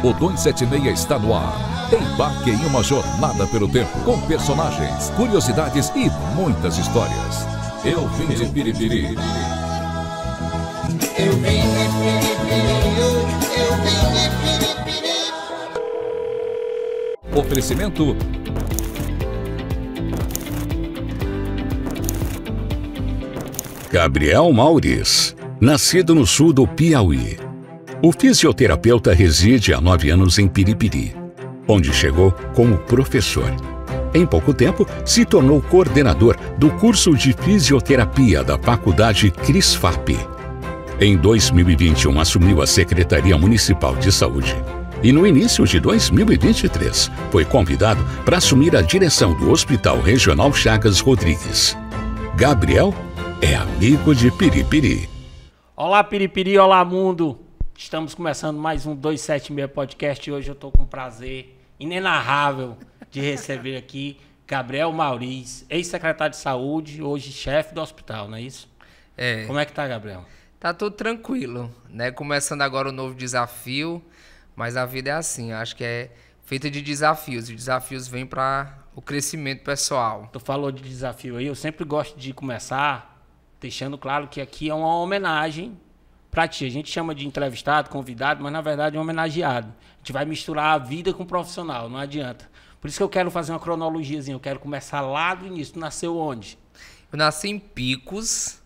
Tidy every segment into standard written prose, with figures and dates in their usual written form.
O 276 está no ar. Embarque em uma jornada pelo tempo, com personagens, curiosidades e muitas histórias. Eu vim de Piripiri. Eu vim de Piripiri, eu vim de Piripiri. Oferecimento Gabriel Mauriz, nascido no sul do Piauí. O fisioterapeuta reside há 9 anos em Piripiri, onde chegou como professor. Em pouco tempo, se tornou coordenador do curso de fisioterapia da Faculdade CRISFAP. Em 2021, assumiu a Secretaria Municipal de Saúde. E no início de 2023, foi convidado para assumir a direção do Hospital Regional Chagas Rodrigues. Gabriel é amigo de Piripiri. Olá, Piripiri, olá, mundo! Estamos começando mais um 276 Podcast e hoje eu estou com um prazer inenarrável de receber aqui Gabriel Mauriz, ex-secretário de Saúde, hoje chefe do hospital, não é isso? É. Como é que tá, Gabriel? Tá tudo tranquilo, né? Começando agora um novo desafio, mas a vida é assim, acho que é feita de desafios, e desafios vêm para o crescimento pessoal. Tu falou de desafio aí, eu sempre gosto de começar deixando claro que aqui é uma homenagem pra ti. A gente chama de entrevistado, convidado, mas na verdade é um homenageado. A gente vai misturar a vida com o profissional, não adianta. Por isso que eu quero fazer uma cronologiazinha, eu quero começar lá do início. Tu nasceu onde? Eu nasci em Picos,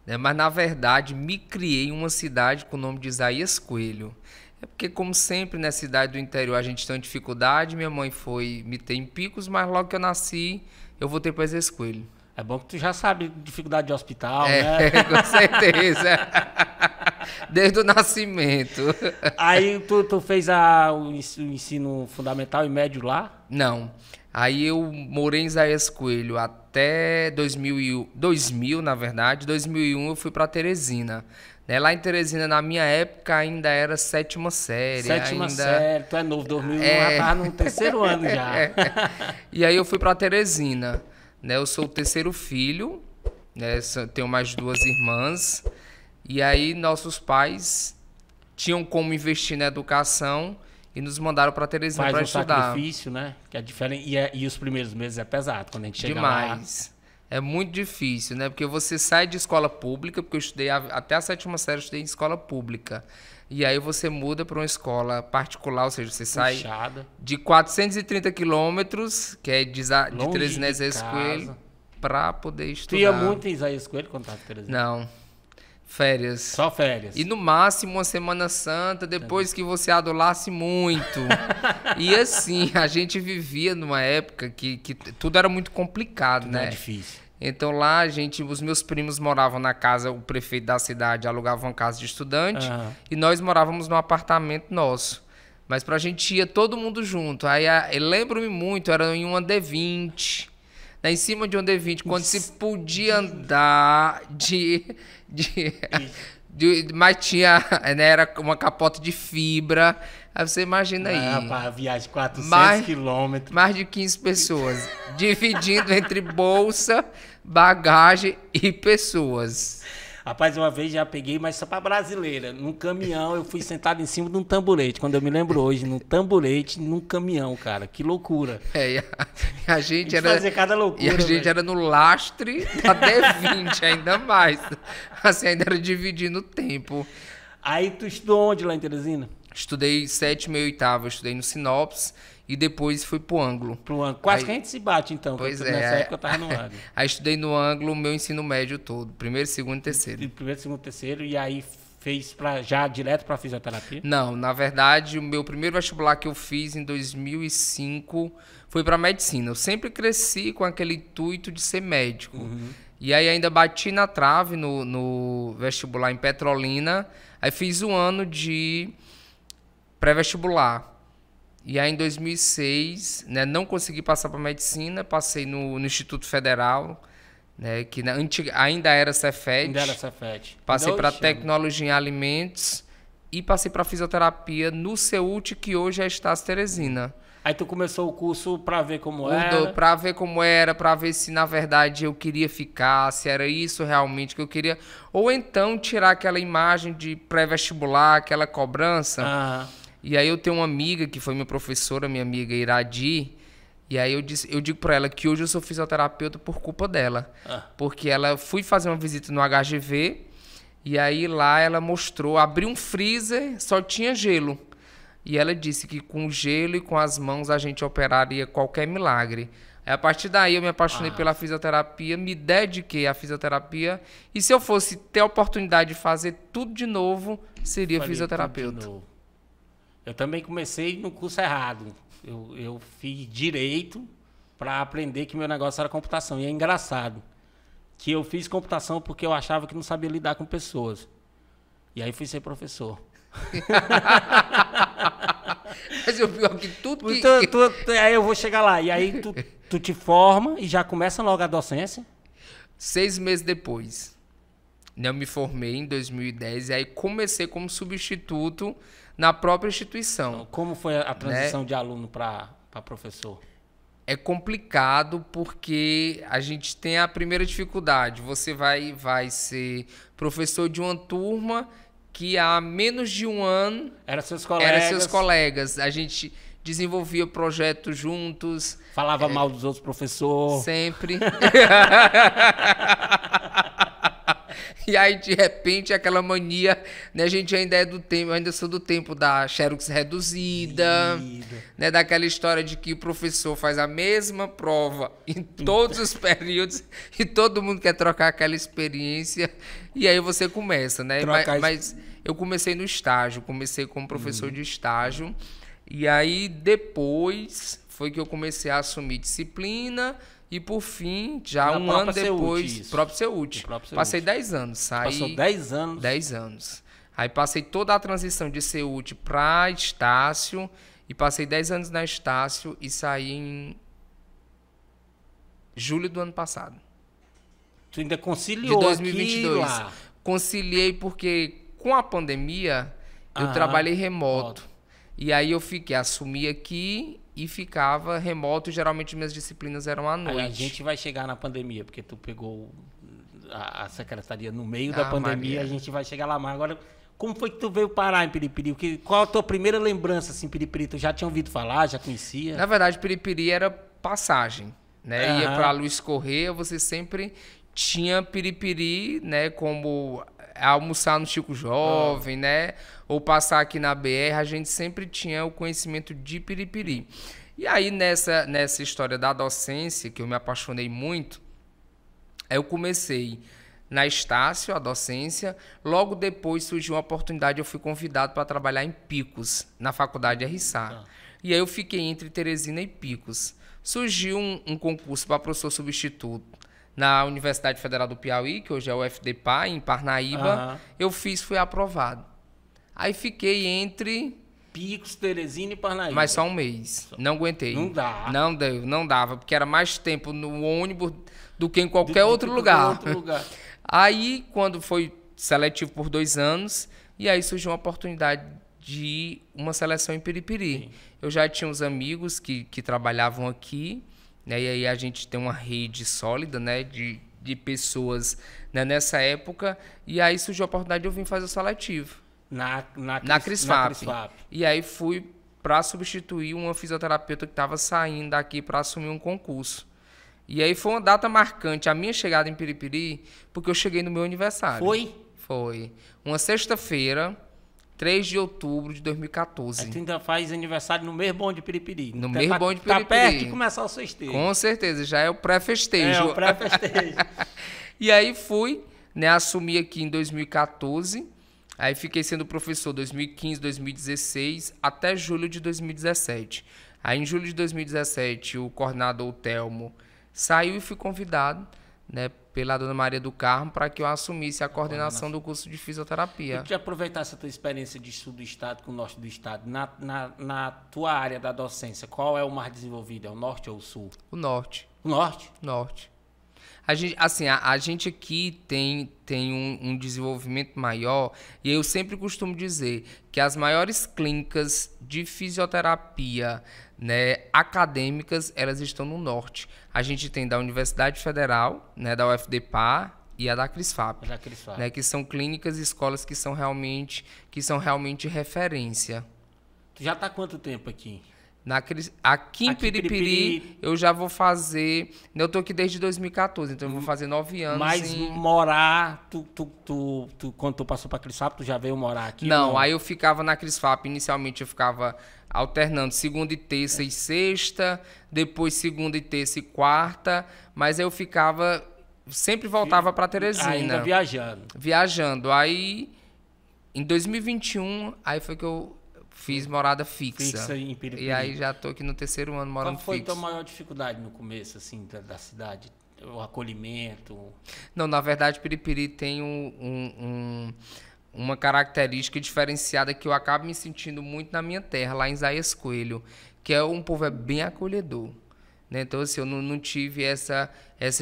né? Mas na verdade me criei em uma cidade com o nome de Isaías Coelho. É porque, como sempre, na cidade do interior a gente tem uma dificuldade. Minha mãe foi me ter em Picos, mas logo que eu nasci, eu voltei para Isaías Coelho. É bom que tu já sabe dificuldade de hospital, né? Com certeza. Desde o nascimento. Aí tu fez o ensino fundamental e médio lá? Não. Aí eu morei em Isaías Coelho até 2000, na verdade. 2001 eu fui para Teresina. Lá em Teresina, na minha época, ainda era 7ª série. Série, tu é novo, 2001, já tava no 3º ano já. E aí eu fui para Teresina. Eu sou o 3º filho, tenho mais 2 irmãs. E aí nossos pais tinham como investir na educação e nos mandaram para Teresina para estudar. Faz um sacrifício, né? Que é diferente. E os primeiros meses é pesado quando a gente chega lá. Demais. É muito difícil, né? Porque você sai de escola pública, porque eu estudei até a 7ª série, eu estudei em escola pública. E aí você muda para uma escola particular, ou seja, você sai de 430 quilômetros, que é de Teresina a Isaías Coelho, para poder estudar. Tu ia muito em Isaías Coelho quando estava em Teresina? Não. Férias. Só férias. E no máximo uma Semana Santa, depois que você adulasse muito. E assim, a gente vivia numa época que tudo era muito complicado, né? É difícil. Então lá, os meus primos moravam na casa, o prefeito da cidade alugava uma casa de estudante, e nós morávamos num apartamento nosso. Mas pra gente ia todo mundo junto. Aí eu lembro-me muito, era em uma D20, em cima de uma D20, quando se podia andar mas tinha, né, era uma capota de fibra. Aí você imagina aí. Rapaz, viagem de 400 quilômetros. Mais de 15 pessoas, dividindo entre bolsa, bagagem e pessoas. Rapaz, uma vez já peguei, mas só pra brasileira. Num caminhão, eu fui sentado em cima de um tamborete. Quando eu me lembro hoje, num tamborete, num caminhão, cara. Que loucura. A gente era... fazer cada loucura, e a gente era no lastre da D20, ainda mais. Assim, ainda era dividindo o tempo. Aí tu estudou onde lá em Teresina? Estudei 7ª e 8ª, estudei no Sinopes e depois fui pro Ângulo. Quase que a gente se bate, então. Pois é. Nessa época eu tava no Ângulo. Aí estudei no Ângulo o meu ensino médio todo, 1º, 2º e 3º. 1º, 2º, 3º, e aí fez já direto pra fisioterapia? Não, na verdade, o meu primeiro vestibular que eu fiz em 2005 foi pra medicina. Eu sempre cresci com aquele intuito de ser médico. E aí ainda bati na trave no vestibular em Petrolina, aí fiz um ano de pré-vestibular. E aí em 2006, né, não consegui passar para medicina, passei no Instituto Federal, né, que ainda era Cefet. Ainda era Cefet. Passei para tecnologia em alimentos e passei para fisioterapia no CEUT, que hoje é Estácio Teresina. Aí tu começou o curso para ver como era? Para ver como era, para ver se na verdade eu queria ficar, se era isso realmente que eu queria. Ou então tirar aquela imagem de pré-vestibular, aquela cobrança. E aí eu tenho uma amiga que foi minha professora, minha amiga Iradi, e aí eu digo pra ela que hoje eu sou fisioterapeuta por culpa dela. Porque ela fui fazer uma visita no HGV, e aí lá ela mostrou, abriu um freezer, só tinha gelo. E ela disse que com o gelo e com as mãos a gente operaria qualquer milagre. Aí, a partir daí eu me apaixonei pela fisioterapia, me dediquei à fisioterapia. E se eu fosse ter a oportunidade de fazer tudo de novo, seria Falei fisioterapeuta. tudo de novo. Eu também comecei no curso errado. Eu fiz direito para aprender que meu negócio era computação. E é engraçado que eu fiz computação porque eu achava que não sabia lidar com pessoas. E aí fui ser professor. Mas o pior que tudo que... Aí eu vou chegar lá. E aí tu te forma e já começa logo a docência? 6 meses depois, né, eu me formei em 2010 e aí comecei como substituto na própria instituição. Como foi a transição de aluno para professor? É complicado porque a gente tem a primeira dificuldade. Você vai ser professor de uma turma que há menos de um ano Eram seus colegas. A gente desenvolvia projetos juntos. Falava mal dos outros professores. Sempre. E aí, de repente, aquela mania, né? A gente ainda é do tempo, eu ainda sou do tempo da Xerox reduzida, né? Daquela história de que o professor faz a mesma prova em todos os períodos e todo mundo quer trocar aquela experiência. E aí você começa, né? Mas eu comecei no estágio, comecei como professor de estágio. E aí, depois, foi que eu comecei a assumir disciplina. E por fim, já um ano depois, próprio CEUT. Passei 10 anos. Passou 10 anos? 10 anos. Aí passei toda a transição de CEUT para Estácio. E passei 10 anos na Estácio e saí em julho do ano passado. Tu ainda conciliou de 2022. Aqui lá. Conciliei porque com a pandemia eu trabalhei remoto. E aí eu assumi aqui e ficava remoto. Geralmente minhas disciplinas eram à noite. Aí a gente vai chegar na pandemia, porque tu pegou a secretaria no meio da pandemia, Maria. A gente vai chegar lá. Mas agora, como foi que tu veio parar em Piripiri? Qual a tua primeira lembrança, assim, Piripiri? Tu já tinha ouvido falar, já conhecia? Na verdade, Piripiri era passagem, né? Ia para Luiz Correia, você sempre tinha Piripiri, né? Como almoçar no Chico Jovem, né? Ou passar aqui na BR, a gente sempre tinha o conhecimento de Piripiri. E aí, nessa história da docência, que eu me apaixonei muito, eu comecei na Estácio, a docência. Logo depois surgiu uma oportunidade, eu fui convidado para trabalhar em Picos, na faculdade RSA. E aí eu fiquei entre Teresina e Picos. Surgiu um concurso para professor substituto na Universidade Federal do Piauí, que hoje é o UFDPA, em Parnaíba. Eu fui aprovado. Aí fiquei entre Picos, Teresina e Parnaíba. Mas só um mês. Não aguentei. Não dá. Não dava, porque era mais tempo no ônibus do que em qualquer outro lugar. Aí, quando foi seletivo por 2 anos, e aí surgiu uma oportunidade de uma seleção em Piripiri. Sim. Eu já tinha uns amigos que trabalhavam aqui, né? E aí a gente tem uma rede sólida, né? De pessoas, né? Nessa época. E aí surgiu a oportunidade de eu vir fazer o seletivo. Na CRISFAP. E aí fui para substituir uma fisioterapeuta que estava saindo daqui para assumir um concurso. E aí foi uma data marcante, a minha chegada em Piripiri, porque eu cheguei no meu aniversário. Foi? Foi. Uma sexta-feira, 3 de outubro de 2014. Aí tu ainda faz aniversário no mês bom de Piripiri. No mês bom de Piripiri. Tá perto de começar o festejo. Com certeza, já é o pré-festejo. É o pré-festejo. E aí fui, né, assumi aqui em 2014. Aí fiquei sendo professor 2015, 2016, até julho de 2017. Aí em julho de 2017, o coordenador o Telmo saiu e fui convidado, né, pela dona Maria do Carmo para que eu assumisse a coordenação do curso de fisioterapia. Eu queria aproveitar essa tua experiência de sul do estado com o norte do estado. Na tua área da docência, qual é o mais desenvolvido? É o norte ou o sul? O norte. O norte? Norte. A gente aqui tem um desenvolvimento maior, e eu sempre costumo dizer que as maiores clínicas de fisioterapia, né, acadêmicas, elas estão no norte. A gente tem da Universidade Federal, né, da UFDPA e a da CRISFAP, né, que são clínicas e escolas que são realmente referência. Tu já tá há quanto tempo aqui? Aqui em Aqui em Piripiri, eu já vou fazer... Eu tô aqui desde 2014, então eu vou fazer 9 anos. Mas morar, quando tu passou pra Crisfap, tu já veio morar aqui? Não, aí eu ficava na Crisfap. Inicialmente eu ficava alternando segunda e terça e sexta, depois segunda e terça e quarta, mas aí eu ficava... Sempre voltava pra Teresina. Ainda viajando. Viajando. Aí, em 2021, aí foi que eu fiz morada fixa. Fixa em Piripiri. E aí já tô aqui no 3º ano morando Qual foi a fixo. tua maior dificuldade no começo, assim, da cidade? O acolhimento? Não, na verdade, Piripiri tem uma característica diferenciada que eu acabo me sentindo muito na minha terra, lá em Isaías Coelho, que é um povo bem acolhedor. Né? Então, assim, eu não tive essa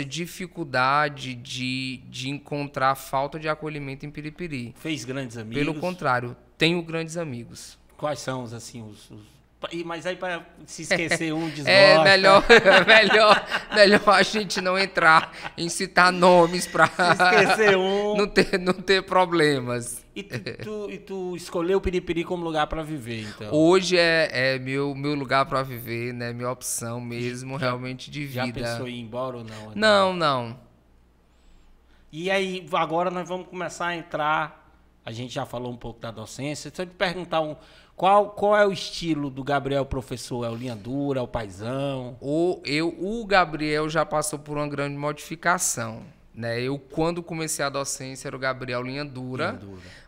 dificuldade de encontrar falta de acolhimento em Piripiri. Fez grandes amigos? Pelo contrário, tenho grandes amigos. Quais são, assim, Mas aí, para se esquecer um, desgosta. É melhor a gente não entrar em citar nomes para esquecer um. não ter problemas. E tu escolheu Piripiri como lugar para viver, então? Hoje é meu lugar para viver, né? Minha opção mesmo, realmente de vida. Já pensou em ir embora ou não? Não. E aí, agora nós vamos começar a entrar... A gente já falou um pouco da docência. Se eu te perguntar qual é o estilo do Gabriel professor? É o linha dura, é o paizão? O Gabriel já passou por uma grande modificação. Né? Eu, quando comecei a docência, era o Gabriel linha dura.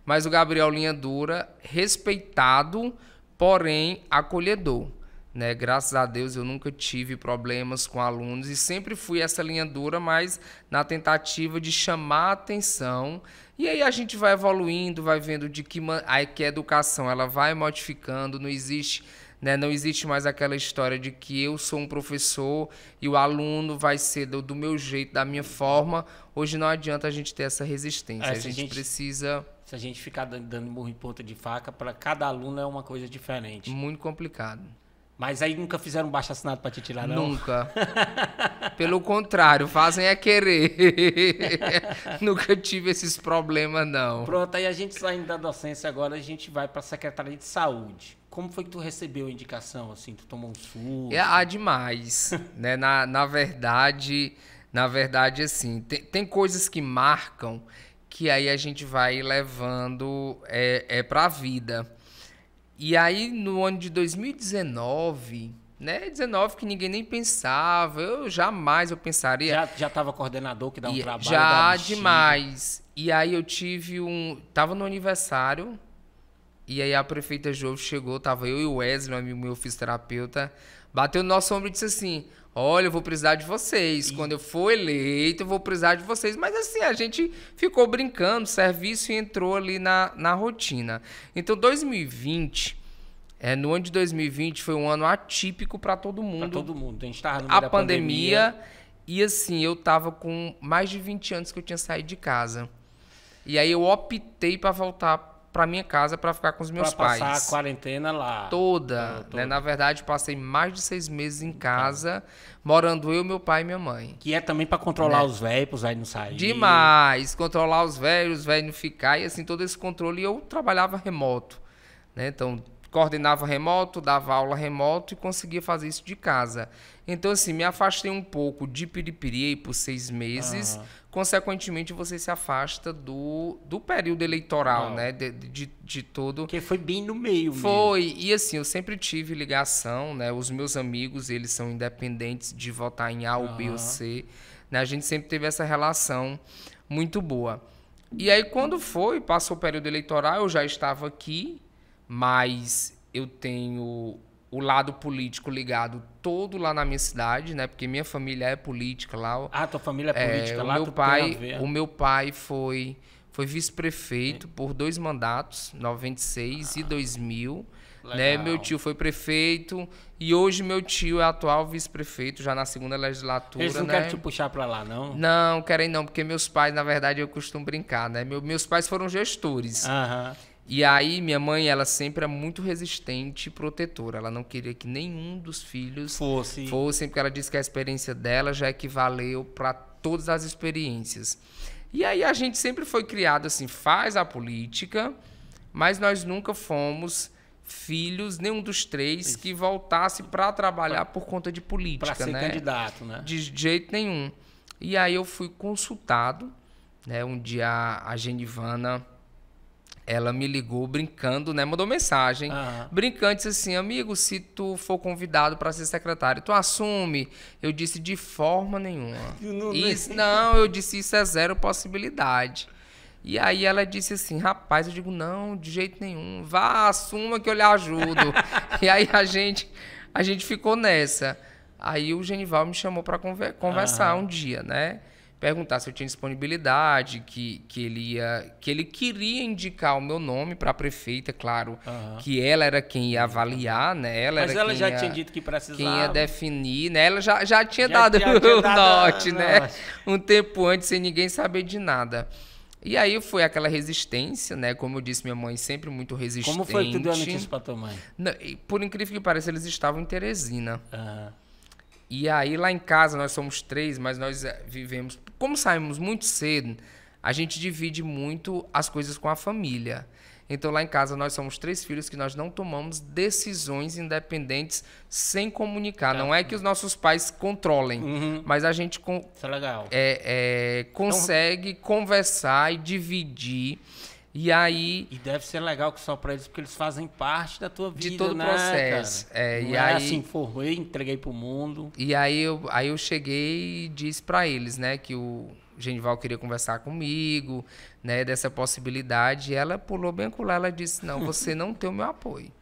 Mas o Gabriel linha dura, respeitado, porém acolhedor. Né? Graças a Deus eu nunca tive problemas com alunos e sempre fui essa linha dura, mas na tentativa de chamar a atenção. E aí a gente vai evoluindo, vai vendo que a educação ela vai modificando, não existe mais aquela história de que eu sou um professor e o aluno vai ser do meu jeito, da minha forma. Hoje não adianta a gente ter essa resistência, a gente precisa... Se a gente ficar dando murro em ponta de faca, para cada aluno é uma coisa diferente. Muito complicado. Mas aí nunca fizeram um baixo-assinado para te tirar, não? Nunca. Pelo contrário, fazem é querer. Nunca tive esses problemas, não. Pronto, aí a gente saindo da docência agora, a gente vai para a Secretaria de Saúde. Como foi que tu recebeu a indicação, assim? Tu tomou um susto? Demais. Né? Na verdade, assim, tem coisas que marcam que aí a gente vai levando para a vida. E aí, no ano de 2019, né? 19 que ninguém nem pensava, eu pensaria... Já estava coordenador que dá um trabalho? Já, demais. E aí eu tava no aniversário, e aí a prefeita Jove chegou, tava eu e o Wesley, um amigo meu fisioterapeuta, bateu no nosso ombro e disse assim, olha, eu vou precisar de vocês. Quando eu for eleito, eu vou precisar de vocês. Mas assim, a gente ficou brincando, serviço, e entrou ali na rotina. Então, 2020, no ano de 2020, foi um ano atípico para todo mundo. Para todo mundo. A gente estava no meio da pandemia. E assim, eu tava com mais de 20 anos que eu tinha saído de casa. E aí eu optei para voltar para minha casa para ficar com os meus pais. Para passar a quarentena lá. Toda. Né? Na verdade, passei mais de 6 meses em casa, morando eu, meu pai e minha mãe. Que é também para controlar os velhos, para os velhos não saírem. Demais. Controlar os velhos não ficar, e assim, todo esse controle. E eu trabalhava remoto. Né? Então, coordenava remoto, dava aula remoto e conseguia fazer isso de casa. Então, assim, me afastei um pouco de Piripiri por 6 meses. Consequentemente, você se afasta do período eleitoral, né? De todo... Porque foi bem no meio Foi. mesmo. E assim, eu sempre tive ligação, né? Os meus amigos, eles são independentes de votar em A ou B ou C. Né? A gente sempre teve essa relação muito boa. E aí, quando passou o período eleitoral, eu já estava aqui, mas eu tenho o lado político ligado todo lá na minha cidade, né? Porque minha família é política lá. Ah, tua família é política lá? O meu pai foi vice-prefeito por 2 mandatos, 96 e 2000. Né? Meu tio foi prefeito e hoje meu tio é atual vice-prefeito, já na 2ª legislatura. Eles não querem te puxar para lá, não? Não, querem não, porque meus pais, na verdade, eu costumo brincar, né? Meus pais foram gestores. E aí, minha mãe, ela sempre é muito resistente e protetora. Ela não queria que nenhum dos filhos fosse, porque ela disse que a experiência dela já equivaleu para todas as experiências. E aí, a gente sempre foi criado assim, faz a política, mas nós nunca fomos filhos, nenhum dos três, que voltasse para trabalhar por conta de política, Para ser né? candidato, né? De jeito nenhum. E aí eu fui consultado, né? Um dia a Genivana, ela me ligou brincando, né? Mandou mensagem, brincando, disse assim: amigo, se tu for convidado para ser secretário, tu assume? Eu disse: de forma nenhuma. Não, eu disse: isso é zero possibilidade. E aí ela disse assim: rapaz, eu digo: não, de jeito nenhum, vá, assuma que eu lhe ajudo. E aí a gente ficou nessa. Aí o Genival me chamou para conversar um dia, né? Perguntar se eu tinha disponibilidade, que ele queria indicar o meu nome para a prefeita, claro, que ela era quem ia avaliar, né? Mas ela já tinha dito que precisava. Quem ia definir, né? Ela já tinha dado o norte, né? Um tempo antes, sem ninguém saber de nada. E aí foi aquela resistência, né? Como eu disse, minha mãe sempre muito resistente. Como foi que tu deu a notícia para tua mãe? Por incrível que pareça, eles estavam em Teresina. E aí lá em casa, nós somos 3, mas nós vivemos... Como saímos muito cedo, a gente divide muito as coisas com a família. Então lá em casa nós somos 3 filhos que nós não tomamos decisões independentes sem comunicar. Não é que os nossos pais controlem, mas a gente Isso é legal. consegue conversar e dividir. E aí... E deve ser legal que só para eles, porque eles fazem parte da tua vida, de todo o né, processo. Cara? Não E é aí, assim, formei, entreguei pro mundo. E aí eu cheguei e disse para eles, né, que o Genival queria conversar comigo, né, dessa possibilidade. E ela pulou bem com lá, ela disse: não, você não tem o meu apoio.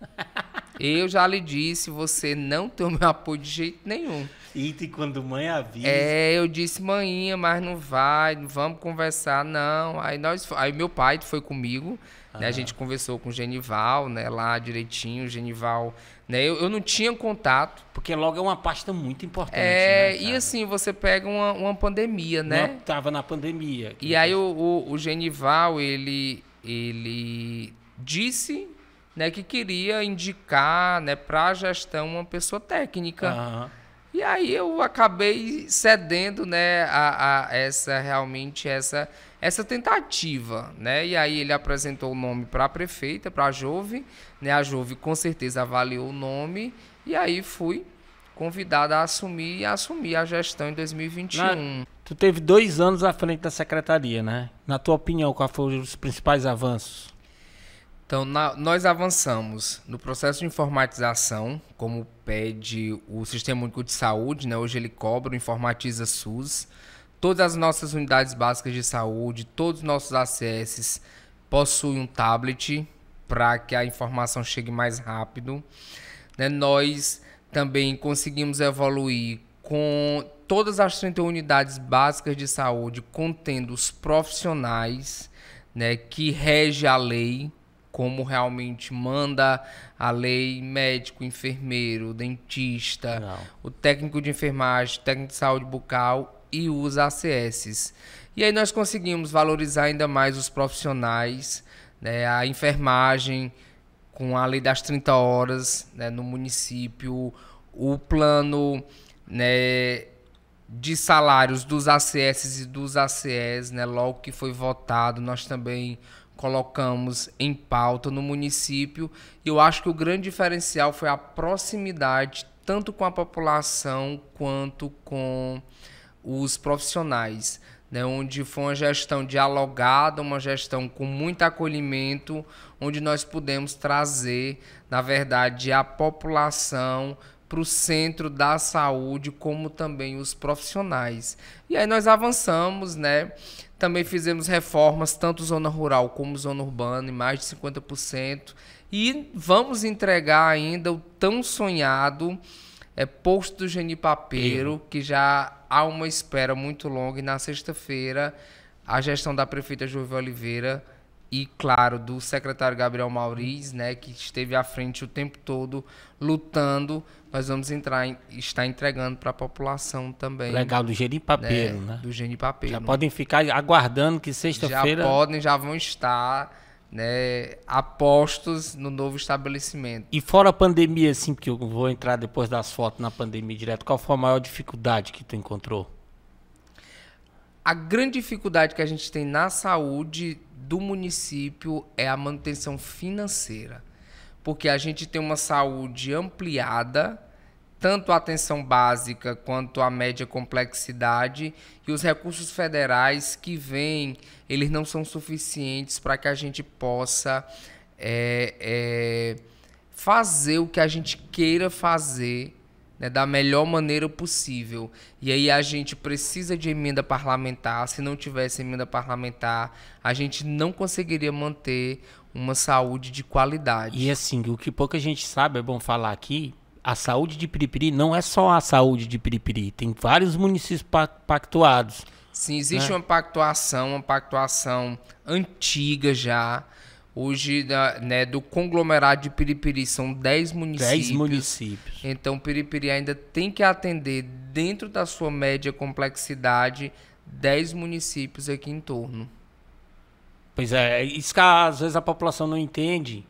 Eu já lhe disse, você não tem o meu apoio de jeito nenhum. E quando mãe avisa... Eu disse: maninha, mas não vai, vamos conversar, não. Aí meu pai foi comigo, né, a gente conversou com o Genival, né, lá direitinho, o Genival, né, eu não tinha contato. Porque logo é uma pasta muito importante, né, e assim, você pega uma pandemia, né? Tava na pandemia. E aí o Genival, ele disse, né, que queria indicar, né, para a gestão uma pessoa técnica. E aí eu acabei cedendo, né, a essa tentativa, né? E aí ele apresentou o nome para a prefeita, para a Jove, né? A Jove com certeza avaliou o nome e aí fui convidado a assumir a gestão em 2021. Tu teve 2 anos à frente da secretaria, né? Na tua opinião, quais foram os principais avanços? Então, nós avançamos no processo de informatização, como pede o Sistema Único de Saúde, né? Hoje ele cobra, informatiza SUS. Todas as nossas unidades básicas de saúde, todos os nossos ACS possuem um tablet para que a informação chegue mais rápido, né? Nós também conseguimos evoluir com todas as 31 unidades básicas de saúde, contendo os profissionais, né, que rege a lei, como realmente manda a lei: médico, enfermeiro, dentista, o técnico de enfermagem, técnico de saúde bucal e os ACS. E aí nós conseguimos valorizar ainda mais os profissionais, né, a enfermagem com a lei das 30 horas, né, no município, o plano, né, de salários dos ACS e dos ACEs, né, logo que foi votado, nós também colocamos em pauta no município. E eu acho que o grande diferencial foi a proximidade, tanto com a população quanto com os profissionais, né, onde foi uma gestão dialogada, uma gestão com muito acolhimento, onde nós pudemos trazer, na verdade, a população para o centro da saúde, como também os profissionais. E aí nós avançamos, né? Também fizemos reformas, tanto zona rural como zona urbana, em mais de 50%. E vamos entregar ainda o tão sonhado posto do Genipapeiro, que já há uma espera muito longa. E na sexta-feira, a gestão da prefeita Jove Oliveira e, claro, do secretário Gabriel Mauriz, né, que esteve à frente o tempo todo lutando, nós vamos estar entregando para a população também. Legal, do Genipapeiro, né? Do Genipapeiro. Já podem ficar aguardando que sexta-feira... Já vão estar, né, apostos no novo estabelecimento. E fora a pandemia, assim, porque eu vou entrar depois das fotos na pandemia direto, qual foi a maior dificuldade que tu encontrou? A grande dificuldade que a gente tem na saúde do município é a manutenção financeira. porque a gente tem uma saúde ampliada, tanto a atenção básica quanto a média complexidade, e os recursos federais que vêm, eles não são suficientes para que a gente possa fazer o que a gente queira fazer, né, da melhor maneira possível. E aí a gente precisa de emenda parlamentar. Se não tivesse emenda parlamentar, a gente não conseguiria manter uma saúde de qualidade. E assim, o que pouca gente sabe, é bom falar aqui, a saúde de Piripiri não é só a saúde de Piripiri, tem vários municípios pactuados. Sim, existe né? uma pactuação antiga já. Hoje, né, do conglomerado de Piripiri são 10 municípios. 10 municípios. Então, Piripiri ainda tem que atender, dentro da sua média complexidade, 10 municípios aqui em torno. Pois é, isso que às vezes a população não entende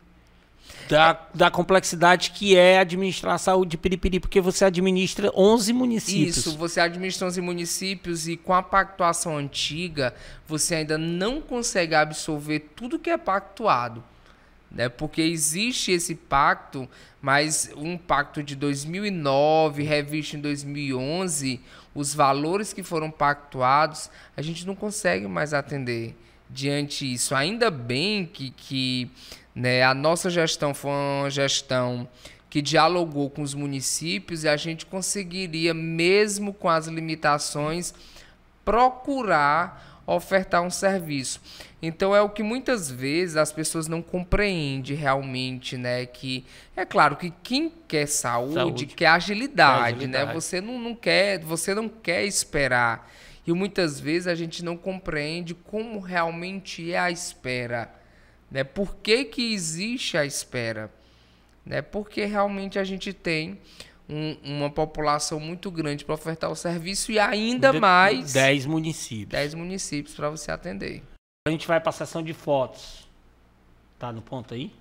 da complexidade que é administrar a saúde de Piripiri, porque você administra 11 municípios. Isso, você administra 11 municípios e com a pactuação antiga, você ainda não consegue absorver tudo que é pactuado, né? Porque existe esse pacto, mas um pacto de 2009, revisto em 2011, os valores que foram pactuados, a gente não consegue mais atender diante disso. Ainda bem que né, a nossa gestão foi uma gestão que dialogou com os municípios e a gente conseguiria, mesmo com as limitações, procurar ofertar um serviço. Então é o que muitas vezes as pessoas não compreendem realmente, né? Que é claro que quem quer saúde quer agilidade, né? Você não quer esperar. E muitas vezes a gente não compreende como realmente é a espera. Né? Por que existe a espera? Né? Porque realmente a gente tem uma população muito grande para ofertar o serviço e ainda mais 10 municípios. 10 municípios para você atender. A gente vai para a sessão de fotos. Tá no ponto aí?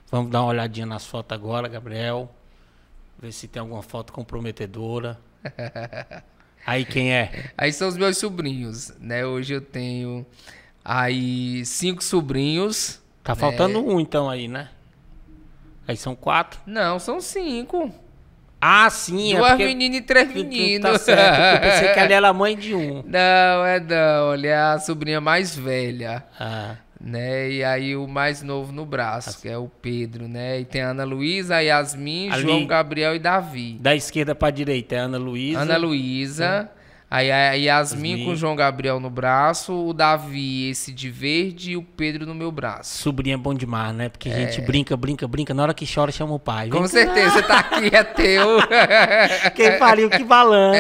Vamos dar uma olhadinha nas fotos agora, Gabriel. Ver se tem alguma foto comprometedora. Aí quem é? Aí são os meus sobrinhos, né? Hoje eu tenho aí 5 sobrinhos. Tá faltando um então aí, né? Aí são 4. Não, são 5. Ah, sim. 2 meninas e 3 meninos. Tá certo, eu pensei que ali era a mãe de um. Não. Olha, é a sobrinha mais velha. Ah. Né? E aí o mais novo no braço, que é o Pedro, né? E tem a Ana Luísa, a Yasmin, ali, João Gabriel e Davi. Da esquerda pra direita é a Ana Luísa. Ana Luísa. Aí a Yasmin com o João Gabriel no braço, o Davi esse de verde e o Pedro no meu braço. Sobrinha é bom demais, né? Porque a gente brinca. Na hora que chora, chama o pai. Com certeza, você tá aqui, é teu. Quem pariu, que balanço.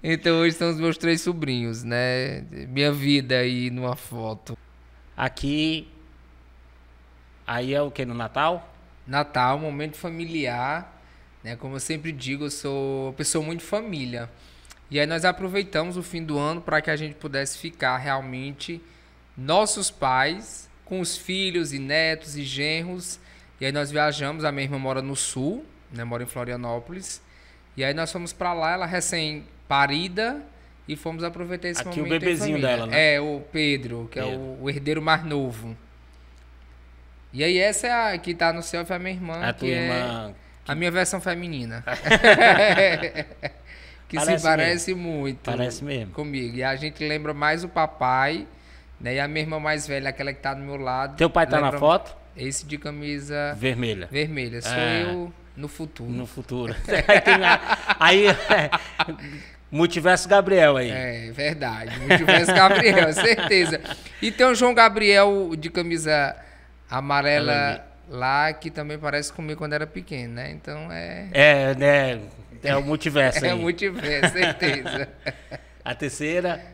Então hoje são os meus 3 sobrinhos, né? Minha vida aí numa foto. Aqui, aí é o que, no Natal? Natal, momento familiar, né? Como eu sempre digo, eu sou uma pessoa muito família. E aí nós aproveitamos o fim do ano para que a gente pudesse ficar realmente nossos pais, com os filhos e netos e genros. E aí nós viajamos, a minha irmã mora no sul, né? Mora em Florianópolis. E aí nós fomos para lá, ela recém-parida, e fomos aproveitar esse momento. Aqui o bebezinho dela, né? É, o Pedro, que é o herdeiro mais novo. E aí essa é a que tá no céu, foi a minha irmã, a tua irmã... a minha versão feminina. Que parece se parece muito. Parece mesmo. Comigo. E a gente lembra mais o papai, né? E a minha irmã mais velha, aquela que tá do meu lado. Teu pai tá na foto? Esse de camisa... Vermelha. Vermelha. Sou eu no futuro. No futuro. Aí... Multiverso Gabriel aí. É, verdade. Multiverso Gabriel, certeza. E tem o João Gabriel de camisa amarela lá, que também parece comigo quando era pequeno, né? Então né? É o multiverso aí. É o multiverso, certeza. A terceira...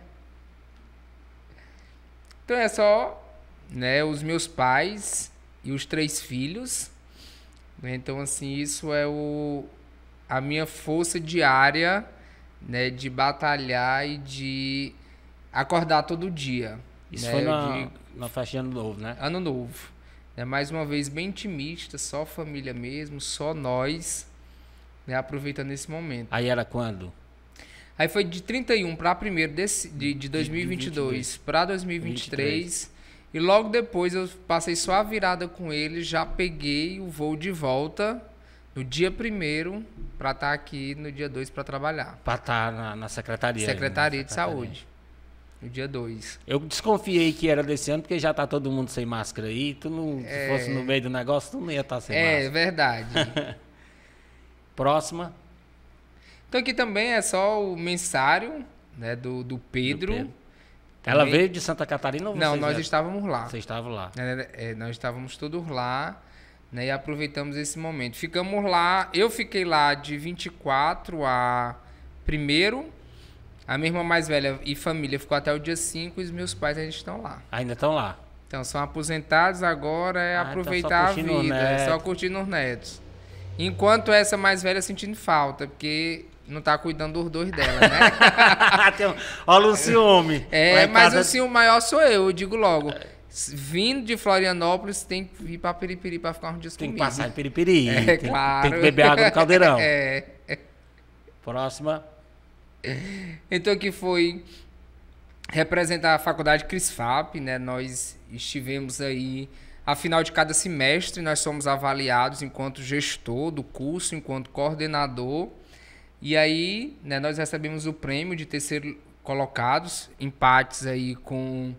Então é só, né, os meus pais e os 3 filhos. Então, assim, isso é a minha força diária, né, de batalhar e de acordar todo dia. Isso, né, foi na festa de Ano Novo, né? Ano Novo. Né, mais uma vez, bem intimista, só família mesmo, só nós, né, aproveitando esse momento. Aí era quando? Aí foi de 31 para 1º de 2022 para 2023. E logo depois eu passei só a virada com ele, já peguei o voo de volta no dia 1º para estar aqui no dia 2 para trabalhar. Pra estar na secretaria. Secretaria né? de Saúde. No dia 2. Eu desconfiei que era desse ano, porque já tá todo mundo sem máscara aí. Tu não, se fosse no meio do negócio, tu não ia estar sem É máscara. verdade. Próxima. Então aqui também é só o mensário, né, do Pedro. Pedro. Ela Também- veio de Santa Catarina ou Não, vocês nós vieram? estávamos lá. Vocês estavam lá. Nós estávamos todos lá, né, e aproveitamos esse momento. Ficamos lá, eu fiquei lá de 24 a 1º, a minha irmã mais velha e família ficou até o dia 5 e os meus pais ainda estão lá. Ainda estão lá. Então são aposentados, agora é então aproveitar só a curtindo os vida, é só netos. curtindo os netos. Enquanto essa mais velha sentindo falta, porque não tá cuidando dos dois dela, né? Olha o ciúme. Lá É, em mas casa- assim, o maior sou eu digo logo. Vindo de Florianópolis, tem que vir pra Periperi pra ficar uns dias Tem que comigo. passar em Periperi. É, tem, claro. tem que beber água no caldeirão. É. Próxima. Então aqui foi representar a faculdade CRISFAP, né? Nós estivemos aí, a final de cada semestre, nós somos avaliados enquanto gestor do curso, enquanto coordenador. E aí, né, nós recebemos o prêmio de terceiro colocados, empates aí com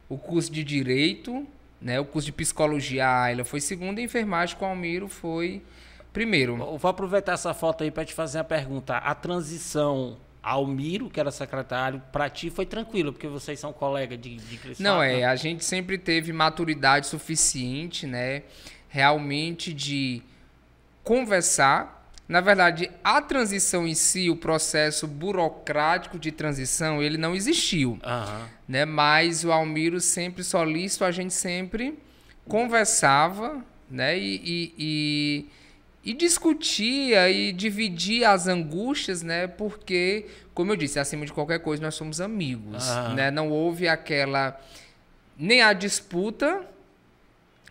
o curso de Direito, né? O curso de Psicologia, a Ayla foi segundo, e enfermagem com o Almiro foi primeiro. Eu vou aproveitar essa foto aí para te fazer uma pergunta. A transição Almiro, que era secretário, para ti foi tranquilo, porque vocês são colegas de CRISFAP, Não, né? a gente sempre teve maturidade suficiente, né? Realmente de conversar. Na verdade, a transição em si, o processo burocrático de transição, ele não existiu, Aham. né? Mas o Almiro sempre solícito, a gente sempre conversava, né? E discutia e dividia as angústias, né? Porque, como eu disse, acima de qualquer coisa, nós somos amigos, Ah. né? Não houve aquela... nem a disputa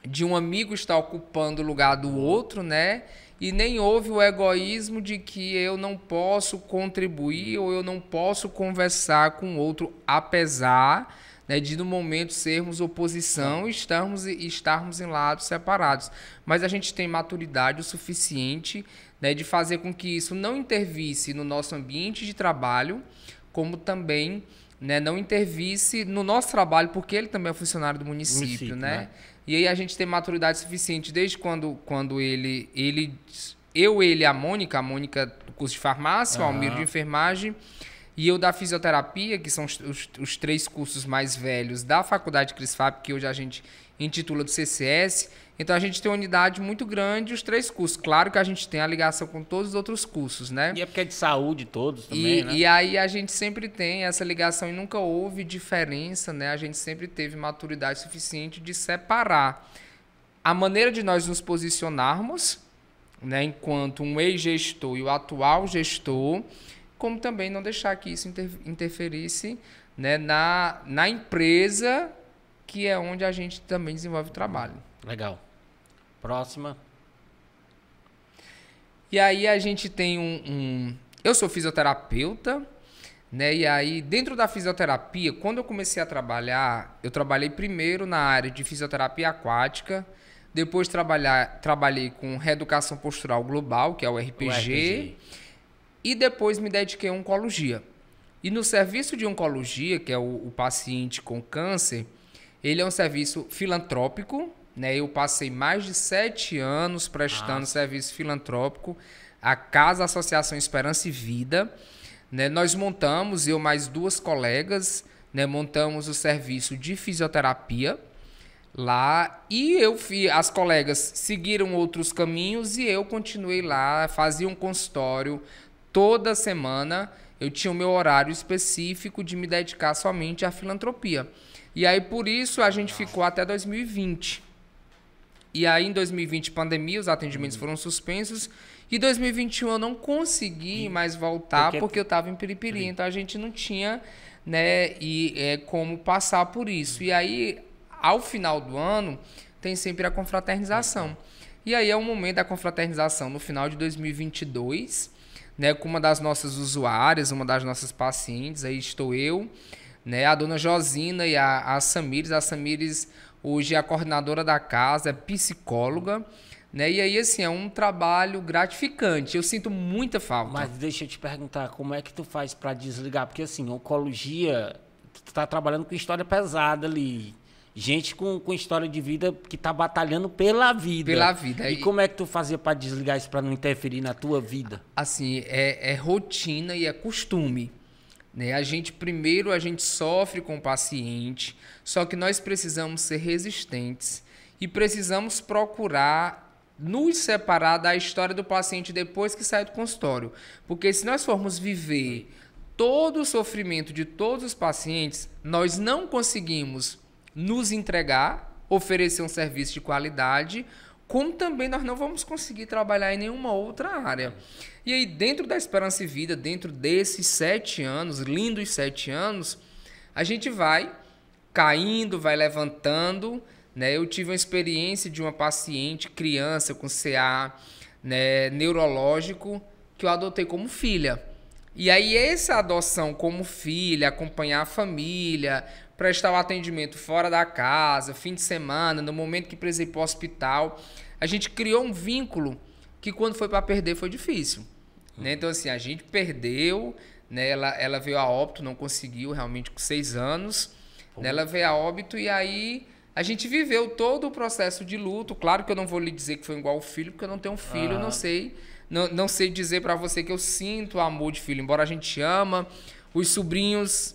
de um amigo estar ocupando o lugar do outro, né? E nem houve o egoísmo de que eu não posso contribuir ou eu não posso conversar com o outro, apesar, né, de no momento sermos oposição e estarmos em lados separados. Mas a gente tem maturidade o suficiente, né, de fazer com que isso não intervisse no nosso ambiente de trabalho, como também, né, não intervisse no nosso trabalho, porque ele também é funcionário do município, né? E aí a gente tem maturidade suficiente desde quando eu, a Mônica do curso de farmácia, o Almiro de enfermagem, e eu da fisioterapia, que são os 3 cursos mais velhos da faculdade CRISFAP, que hoje a gente intitula do CCS. Então a gente tem uma unidade muito grande, os 3 cursos. Claro que a gente tem a ligação com todos os outros cursos, né? E é porque é de saúde todos também, né? E aí a gente sempre tem essa ligação e nunca houve diferença, né? A gente sempre teve maturidade suficiente de separar a maneira de nós nos posicionarmos, né, enquanto um ex-gestor e o atual gestor, como também não deixar que isso interferisse, né, na empresa, que é onde a gente também desenvolve o trabalho. Legal. Próxima. E aí a gente tem eu sou fisioterapeuta, né? E aí dentro da fisioterapia, quando eu comecei a trabalhar, eu trabalhei primeiro na área de fisioterapia aquática, depois trabalhei com reeducação postural global, que é o RPG, e depois me dediquei à oncologia. E no serviço de oncologia, que é o paciente com câncer, ele é um serviço filantrópico, né? Eu passei mais de 7 anos prestando serviço filantrópico à Casa Associação Esperança e Vida, né? Nós montamos, eu mais 2 colegas, né? Montamos o serviço de fisioterapia lá, e as colegas seguiram outros caminhos e eu continuei lá, fazia um consultório toda semana. Eu tinha o meu horário específico de me dedicar somente à filantropia. E aí, por isso, a gente ficou até 2020. E aí, em 2020, pandemia, os atendimentos foram suspensos. E em 2021 eu não consegui mais voltar porque eu estava em Periperi. Então, a gente não tinha, né, como passar por isso. E aí, ao final do ano, tem sempre a confraternização. E aí é o momento da confraternização no final de 2022, né, com uma das nossas usuárias, uma das nossas pacientes. Aí estou eu, né? A dona Josina e a Samires. A Samires hoje é a coordenadora da casa, é psicóloga, né? E aí, assim, é um trabalho gratificante. Eu sinto muita falta. Mas deixa eu te perguntar, como é que tu faz pra desligar? Porque, assim, oncologia, tu tá trabalhando com história pesada ali. Gente com história de vida que tá batalhando pela vida. Pela vida. E como é que tu fazia pra desligar isso, pra não interferir na tua vida? Assim, é rotina e é costume, né? A gente sofre com o paciente, só que nós precisamos ser resistentes e precisamos procurar nos separar da história do paciente depois que sai do consultório. Porque se nós formos viver todo o sofrimento de todos os pacientes, nós não conseguimos nos entregar, oferecer um serviço de qualidade, como também nós não vamos conseguir trabalhar em nenhuma outra área. E aí, dentro da Esperança e Vida, dentro desses 7 anos, lindos 7 anos, a gente vai caindo, vai levantando, né? Eu tive uma experiência de uma paciente, criança com CA, né, neurológico, que eu adotei como filha. E aí, essa adoção como filha, acompanhar a família, prestar o atendimento fora da casa, fim de semana, no momento que precisei ir para o hospital, a gente criou um vínculo que quando foi para perder foi difícil. Né? Então, assim, a gente perdeu, né? Ela veio a óbito, não conseguiu realmente com 6 anos, né? Ela veio a óbito e aí a gente viveu todo o processo de luto. Claro que eu não vou lhe dizer que foi igual ao filho, porque eu não tenho um filho, eu não sei dizer para você que eu sinto o amor de filho, embora a gente ama os sobrinhos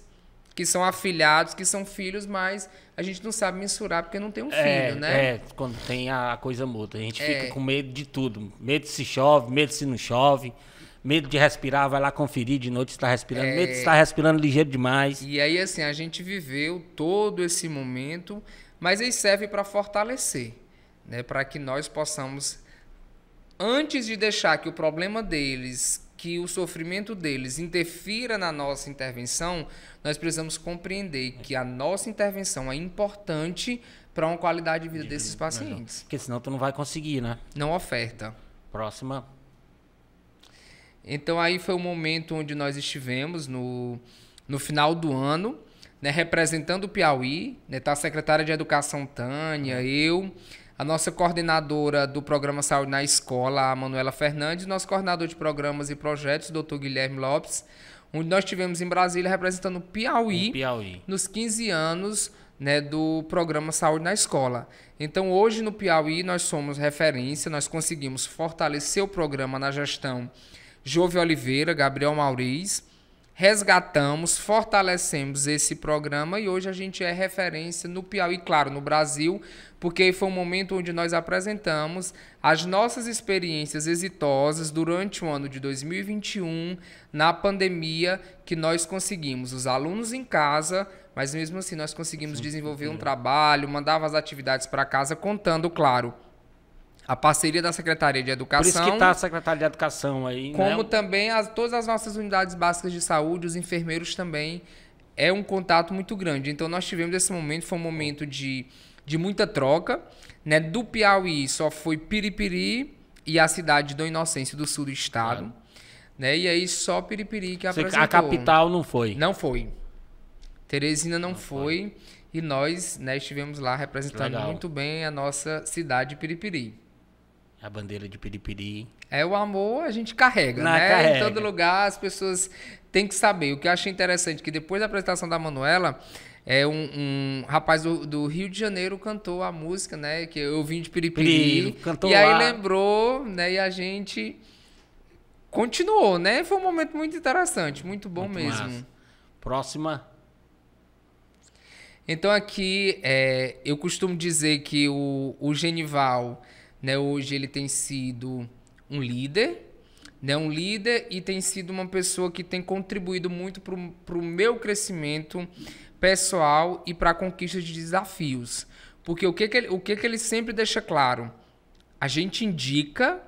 que são afilhados, que são filhos, mas a gente não sabe mensurar porque não tem um filho, né? Quando tem a coisa muda. A gente fica com medo de tudo. Medo se chove, medo se não chove, medo de respirar, vai lá conferir de noite se está respirando, medo de estar respirando ligeiro demais. E aí, assim, a gente viveu todo esse momento, mas ele serve para fortalecer, né? Para que nós possamos, antes de deixar que o problema deles, que o sofrimento deles interfira na nossa intervenção, nós precisamos compreender que a nossa intervenção é importante para uma qualidade de vida desses pacientes. Porque senão tu não vai conseguir, né? Não oferta. Próxima. Então aí foi o momento onde nós estivemos no final do ano, né, representando o Piauí, né, tá a secretária de Educação Tânia, eu, a nossa coordenadora do programa Saúde na Escola, a Manuela Fernandes, nosso coordenador de programas e projetos, o Dr. Guilherme Lopes, onde nós estivemos em Brasília representando o Piauí, nos 15 anos, né, do programa Saúde na Escola. Então, hoje no Piauí, nós somos referência, nós conseguimos fortalecer o programa na gestão Jove Oliveira, Gabriel Mauriz, resgatamos, fortalecemos esse programa e hoje a gente é referência no Piauí, claro, no Brasil, porque foi um momento onde nós apresentamos as nossas experiências exitosas durante o ano de 2021, na pandemia, que nós conseguimos os alunos em casa, mas mesmo assim nós conseguimos desenvolver um trabalho, mandava as atividades para casa, contando, claro, a parceria da Secretaria de Educação. Por isso que está a Secretaria de Educação aí, como né? também todas as nossas unidades básicas de saúde, os enfermeiros também, é um contato muito grande. Então nós tivemos esse momento, foi um momento de muita troca, né? Do Piauí só foi Piripiri e a cidade de Dom Inocêncio do sul do estado, né? E aí só Piripiri que apresentou. A capital não foi? Não foi. Teresina não foi. E nós, né, estivemos lá representando muito bem a nossa cidade de Piripiri. A bandeira de Piripiri. É, o amor a gente carrega, né? Em todo lugar as pessoas têm que saber. O que eu achei interessante é que depois da apresentação da Manuela, um rapaz do Rio de Janeiro cantou a música, né? Que eu vim de Piripiri. Cantou e aí lá. lembrou, né? E a gente continuou, né? Foi um momento muito interessante, muito bom muito mesmo. Massa. Próxima. Então aqui, eu costumo dizer que o Genival, né, hoje ele tem sido um líder, né, e tem sido uma pessoa que tem contribuído muito para o meu crescimento pessoal e para a conquista de desafios. Porque o que ele sempre deixa claro? A gente indica,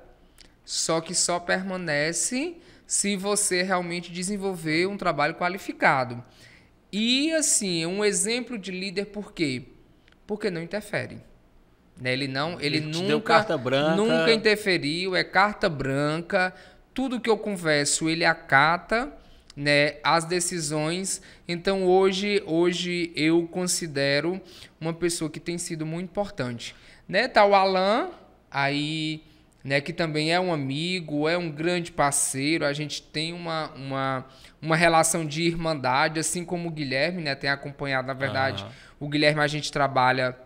só que só permanece se você realmente desenvolver um trabalho qualificado. E, assim, um exemplo de líder por quê? Porque não interfere. Né? Ele nunca deu carta branca. Nunca interferiu, é carta branca. Tudo que eu converso, ele acata, né, as decisões. Então, hoje eu considero uma pessoa que tem sido muito importante. Né? Tá o Alan, aí, né, que também é um amigo, é um grande parceiro, a gente tem uma relação de irmandade, assim como o Guilherme, né, tem acompanhado, na verdade, o Guilherme a gente trabalha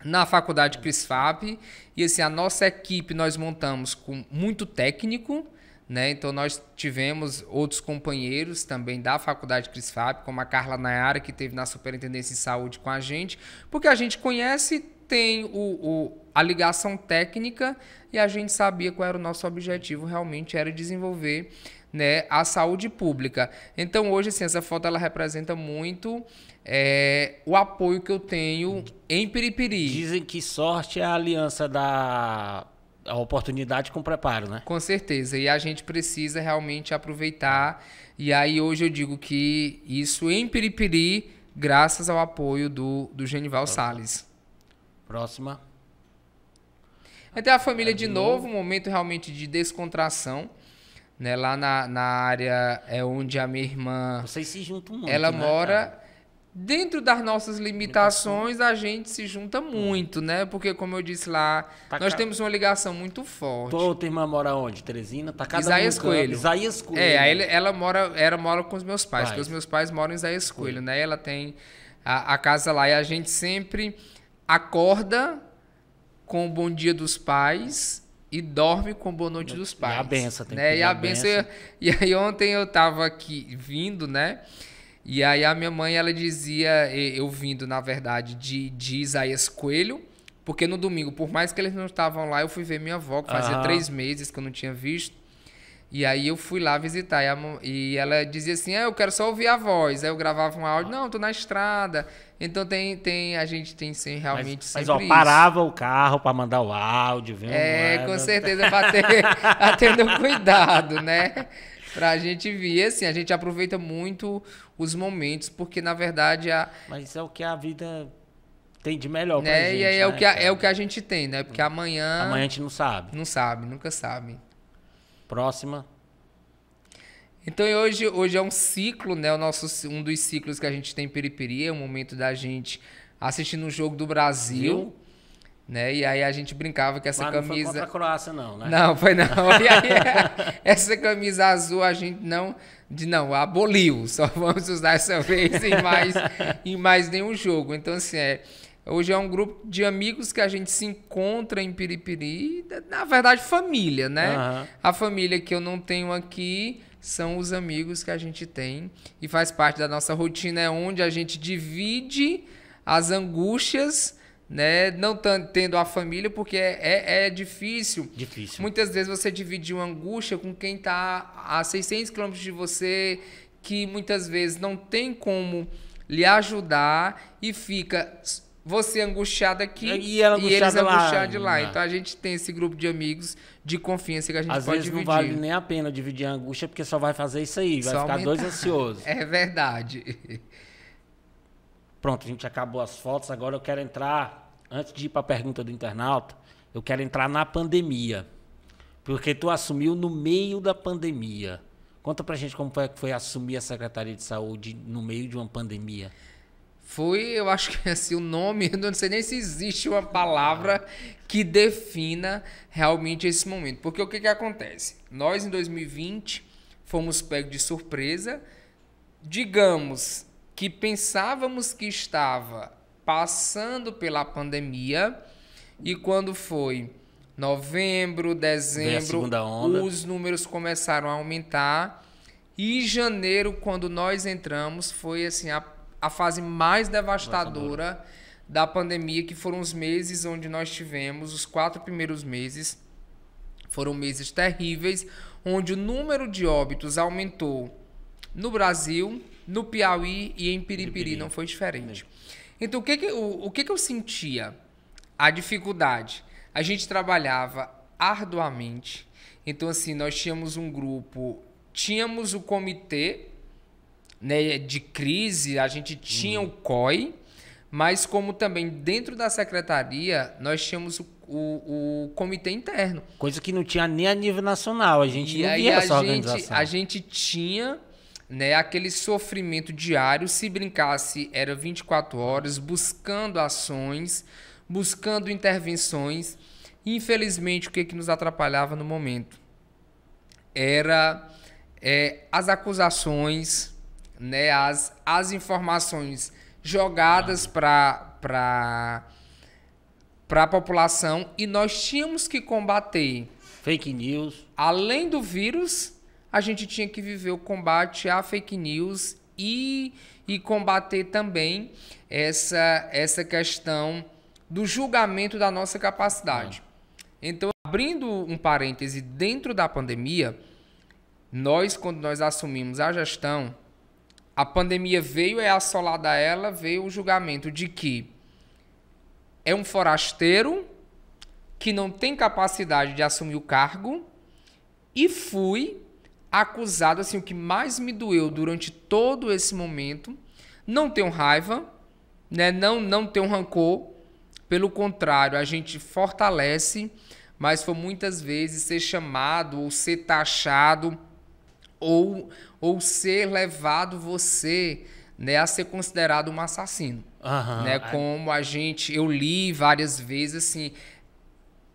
na faculdade CRISFAP, e assim, a nossa equipe nós montamos com muito técnico, né? Então nós tivemos outros companheiros também da faculdade CRISFAP, como a Carla Nayara, que esteve na Superintendência de Saúde com a gente, porque a gente conhece, tem a ligação técnica, e a gente sabia qual era o nosso objetivo, realmente era desenvolver, né, a saúde pública. Então hoje, assim, essa foto ela representa muito o apoio que eu tenho em Piripiri. Dizem que sorte é a aliança da a oportunidade com preparo, né? Com certeza, e a gente precisa realmente aproveitar, e aí hoje eu digo que isso em Piripiri, graças ao apoio do Genival Salles. Próxima. Até a família de novo, um momento realmente de descontração, né? Lá na área onde a minha irmã... Vocês se juntam muito, ela né, mora... cara? Dentro das nossas limitações, a gente se junta muito, né? Porque, como eu disse lá, nós temos uma ligação muito forte. Tua irmã mora onde? Teresina? Tá cada Isaías Coelho. Isaías Coelho. Aí ela mora com os meus pais, porque os meus pais moram em Isaías Coelho, né? Ela tem a casa lá, e a gente sempre acorda com o bom dia dos pais e dorme com boa noite dos pais. E a benção, tem que né? pedir a benção. E aí ontem eu tava aqui vindo, né? E aí a minha mãe, ela dizia, eu vindo, na verdade, de Isaías Coelho, porque no domingo, por mais que eles não estavam lá, eu fui ver minha avó, que fazia 3 meses que eu não tinha visto. E aí eu fui lá visitar, e ela dizia assim, eu quero só ouvir a voz. Aí eu gravava um áudio, não, tô na estrada. Então a gente tem sim, realmente mas sempre parava o carro para mandar o áudio, viu? com certeza, para tendo cuidado, né? Pra gente ver, assim, a gente aproveita muito os momentos, porque na verdade Mas isso é o que a vida tem de melhor pra né? gente, E aí né, é o que a gente tem, né? Porque amanhã a gente não sabe. não sabe, nunca sabe. Próxima. Então hoje é um ciclo, né? Um dos ciclos que a gente tem em Piripiri, é o momento da gente assistindo um jogo do Brasil, né? E aí a gente brincava que essa Mas camisa... não foi contra a Croácia, não, né? Não, foi não. E aí, essa camisa azul a gente não aboliu. Só vamos usar essa vez em mais nenhum jogo. Então, assim, hoje é um grupo de amigos que a gente se encontra em Piripiri, na verdade, família, né? Uhum. A família que eu não tenho aqui são os amigos que a gente tem e faz parte da nossa rotina, é onde a gente divide as angústias, né? Não tendo a família, porque é difícil. Difícil. Muitas vezes você divide uma angústia com quem está a 600 quilômetros de você, que muitas vezes não tem como lhe ajudar e fica você angustiado aqui e eles angustiados de lá. Então a gente tem esse grupo de amigos de confiança que a gente às pode vezes dividir. não vale nem a pena dividir a angústia, porque só vai fazer isso aí, vai Só ficar aumentar. dois ansiosos. É verdade. Pronto, a gente acabou as fotos, agora eu quero entrar, antes de ir para a pergunta do internauta, eu quero entrar na pandemia, porque tu assumiu no meio da pandemia. Conta pra gente como foi assumir a Secretaria de Saúde no meio de uma pandemia. Eu acho que assim, o nome, eu não sei nem se existe uma palavra que defina realmente esse momento. Porque o que acontece? Nós, em 2020, fomos pegos de surpresa. Digamos que pensávamos que estava passando pela pandemia, e quando foi novembro, dezembro, os números começaram a aumentar. E em janeiro, quando nós entramos, foi assim a fase mais devastadora da pandemia, que foram os meses onde nós tivemos, os 4 primeiros meses, foram meses terríveis, onde o número de óbitos aumentou no Brasil, no Piauí e em Piripiri, não foi diferente. Então, o que eu sentia? A dificuldade. A gente trabalhava arduamente. Então, assim, nós tínhamos um grupo, tínhamos o comitê, né, de crise, a gente tinha o COI, mas como também dentro da secretaria, nós tínhamos o comitê interno. Coisa que não tinha nem a nível nacional, a gente não via essa organização. A gente tinha né, aquele sofrimento diário. Se brincasse, era 24 horas, buscando ações, buscando intervenções. Infelizmente, o que nos atrapalhava no momento era as acusações, né, as informações jogadas para a população, e nós tínhamos que combater. Fake news. Além do vírus, a gente tinha que viver o combate à fake news e combater também essa questão do julgamento da nossa capacidade. Então, abrindo um parêntese, dentro da pandemia, quando nós assumimos a gestão, a pandemia veio, assolada ela, veio o julgamento de que é um forasteiro que não tem capacidade de assumir o cargo, e fui acusado, assim, o que mais me doeu durante todo esse momento, não tenho raiva, né? Não tenho rancor, pelo contrário, a gente fortalece, mas foi muitas vezes ser chamado ou ser taxado ou ser levado você, né, a ser considerado um assassino. Né? Como eu li várias vezes, assim,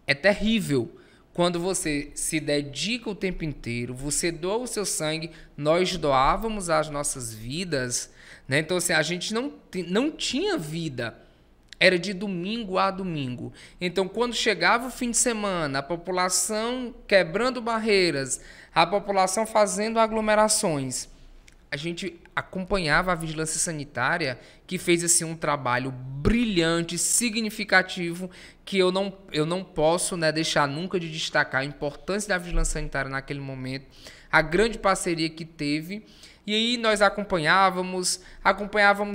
é terrível quando você se dedica o tempo inteiro, você doa o seu sangue, nós doávamos as nossas vidas, né? Então, assim, a gente não tinha vida. Era de domingo a domingo. Então, quando chegava o fim de semana, a população quebrando barreiras, a população fazendo aglomerações, a gente acompanhava a vigilância sanitária, que fez assim um trabalho brilhante, significativo, que eu não posso, né, deixar nunca de destacar a importância da vigilância sanitária naquele momento, a grande parceria que teve. E aí nós acompanhávamos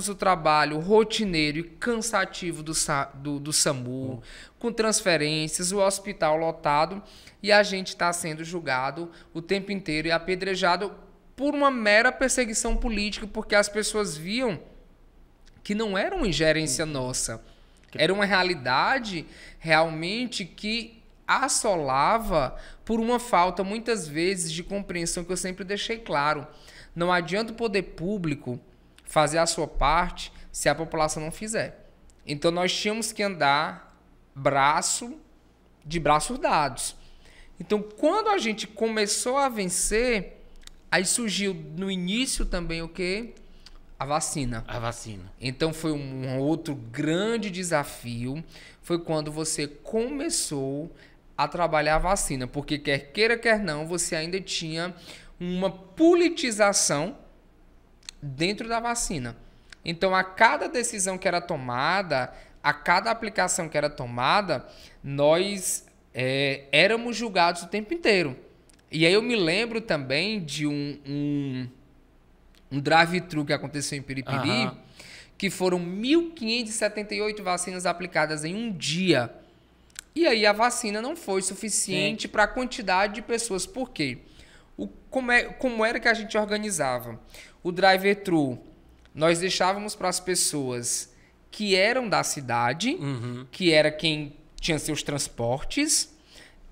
o trabalho rotineiro e cansativo do SAMU, com transferências, o hospital lotado, e a gente está sendo julgado o tempo inteiro e apedrejado por uma mera perseguição política, porque as pessoas viam que não era uma ingerência nossa, era uma realidade realmente que assolava por uma falta, muitas vezes, de compreensão, que eu sempre deixei claro. Não adianta o poder público fazer a sua parte se a população não fizer. Então, nós tínhamos que andar de braços dados. Então, quando a gente começou a vencer, aí surgiu no início também o quê? A vacina. A vacina. Então, foi um outro grande desafio. Foi quando você começou a trabalhar a vacina. Porque, quer queira, quer não, você ainda tinha uma politização dentro da vacina. Então, a cada decisão que era tomada, a cada aplicação que era tomada, nós éramos julgados o tempo inteiro. E aí eu me lembro também de um drive-thru que aconteceu em Piripiri, que foram 1.578 vacinas aplicadas em um dia. E aí a vacina não foi suficiente para a quantidade de pessoas. Por quê? Como era que a gente organizava? O drive-thru, nós deixávamos para as pessoas que eram da cidade, que era quem tinha seus transportes,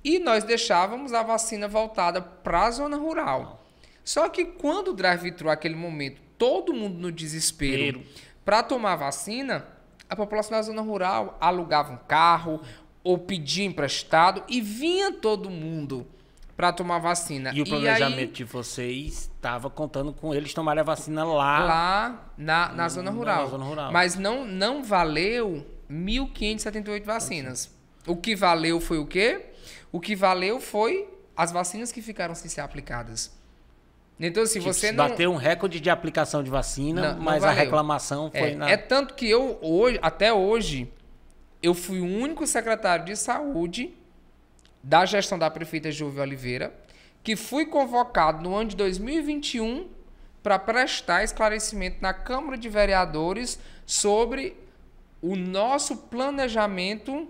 e nós deixávamos a vacina voltada para a zona rural. Só que quando o drive-thru, naquele momento, todo mundo no desespero para tomar vacina, a população da zona rural alugava um carro ou pedia emprestado e vinha todo mundo para tomar vacina. E o planejamento de vocês estava contando com eles tomarem a vacina lá na zona rural. Na zona rural. Mas não valeu 1.578 vacinas. O que valeu foi o quê? O que valeu foi as vacinas que ficaram sem ser aplicadas. Então, assim, você não... Bateu um recorde de aplicação de vacina, mas a reclamação foi na... É tanto que até hoje, eu fui o único secretário de saúde da gestão da prefeita Júlia Oliveira, que fui convocado no ano de 2021 para prestar esclarecimento na Câmara de Vereadores sobre o nosso planejamento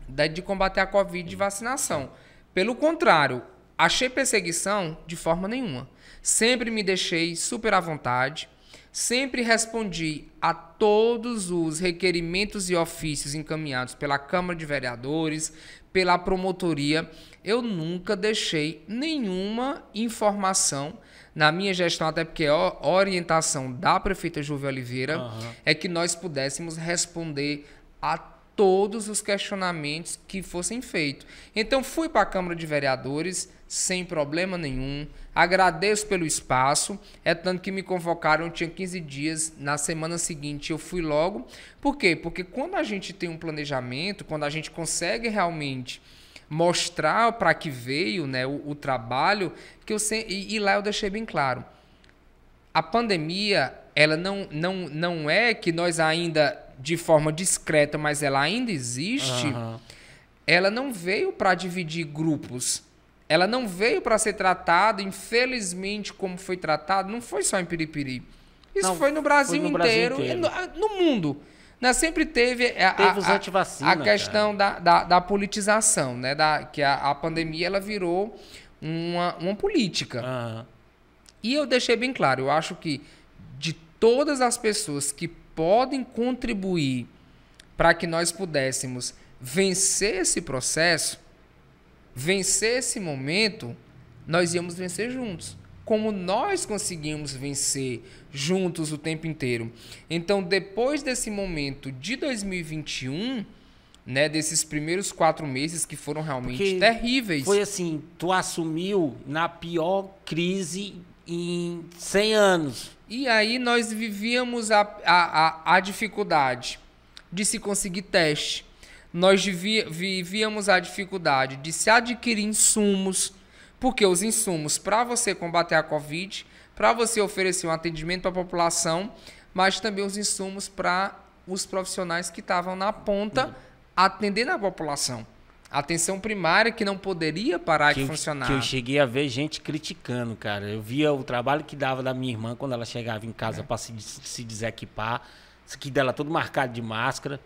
de combater a Covid de vacinação. Pelo contrário, achei perseguição de forma nenhuma. Sempre me deixei super à vontade, sempre respondi a todos os requerimentos e ofícios encaminhados pela Câmara de Vereadores, pela promotoria. Eu nunca deixei nenhuma informação, na minha gestão, até porque é orientação da prefeita Júlia Oliveira, é que nós pudéssemos responder a todos os questionamentos que fossem feitos. Então, fui para a Câmara de Vereadores sem problema nenhum. Agradeço pelo espaço. É tanto que me convocaram, eu tinha 15 dias. Na semana seguinte, eu fui logo. Por quê? Porque quando a gente tem um planejamento, quando a gente consegue realmente mostrar para que veio, né, o trabalho, que e lá eu deixei bem claro. A pandemia, ela não é que nós ainda, de forma discreta, mas ela ainda existe, ela não veio para dividir grupos. Ela não veio para ser tratada, infelizmente, como foi tratado, não foi só em Piripiri. Isso foi no Brasil inteiro. No mundo. Né? Sempre teve a questão da politização, né? Que a pandemia ela virou uma política. E eu deixei bem claro, eu acho que de todas as pessoas que podem contribuir para que nós pudéssemos vencer esse processo, vencer esse momento, nós íamos vencer juntos. Como nós conseguimos vencer juntos o tempo inteiro. Então, depois desse momento de 2021, né, desses primeiros 4 meses que foram realmente terríveis. Foi assim, tu assumiu na pior crise em 100 anos. E aí nós vivíamos a dificuldade de se conseguir teste. Nós vivíamos a dificuldade de se adquirir insumos, porque os insumos para você combater a Covid, para você oferecer um atendimento para a população, mas também os insumos para os profissionais que estavam na ponta atendendo a população. Atenção primária que não poderia parar de funcionar. Que eu cheguei a ver gente criticando, cara. Eu via o trabalho que dava da minha irmã quando ela chegava em casa para se desequipar. Isso aqui dela tudo marcado de máscara.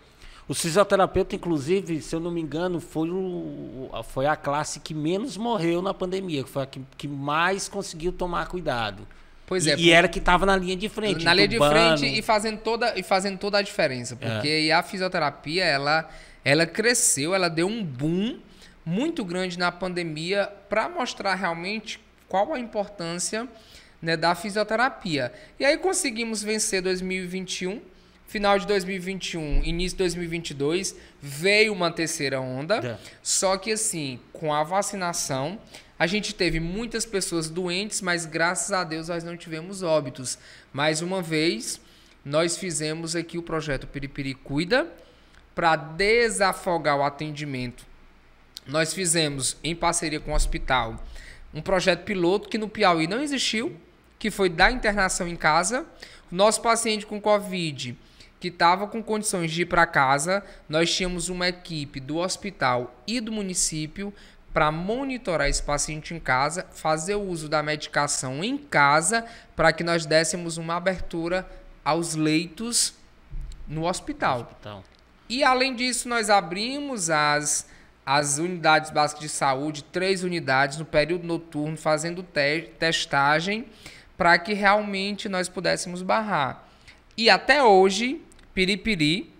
O fisioterapeuta, inclusive, se eu não me engano, foi a classe que menos morreu na pandemia, que foi a que mais conseguiu tomar cuidado. Pois é. E era que estava na linha de frente. Na linha de frente e fazendo toda a diferença. Porque a fisioterapia, ela cresceu, ela deu um boom muito grande na pandemia para mostrar realmente qual a importância, né, da fisioterapia. E aí conseguimos vencer 2021, final de 2021, início de 2022, veio uma terceira onda, só que assim, com a vacinação, a gente teve muitas pessoas doentes, mas graças a Deus nós não tivemos óbitos. Mais uma vez, nós fizemos aqui o projeto Piripiri Cuida, para desafogar o atendimento. Nós fizemos, em parceria com o hospital, um projeto piloto que no Piauí não existiu, que foi da internação em casa. O nosso paciente com Covid, que estava com condições de ir para casa, nós tínhamos uma equipe do hospital e do município para monitorar esse paciente em casa, fazer o uso da medicação em casa, para que nós dessemos uma abertura aos leitos no hospital. E, além disso, nós abrimos as unidades básicas de saúde, 3 unidades no período noturno, fazendo testagem para que realmente nós pudéssemos barrar. E até hoje, Piripiri,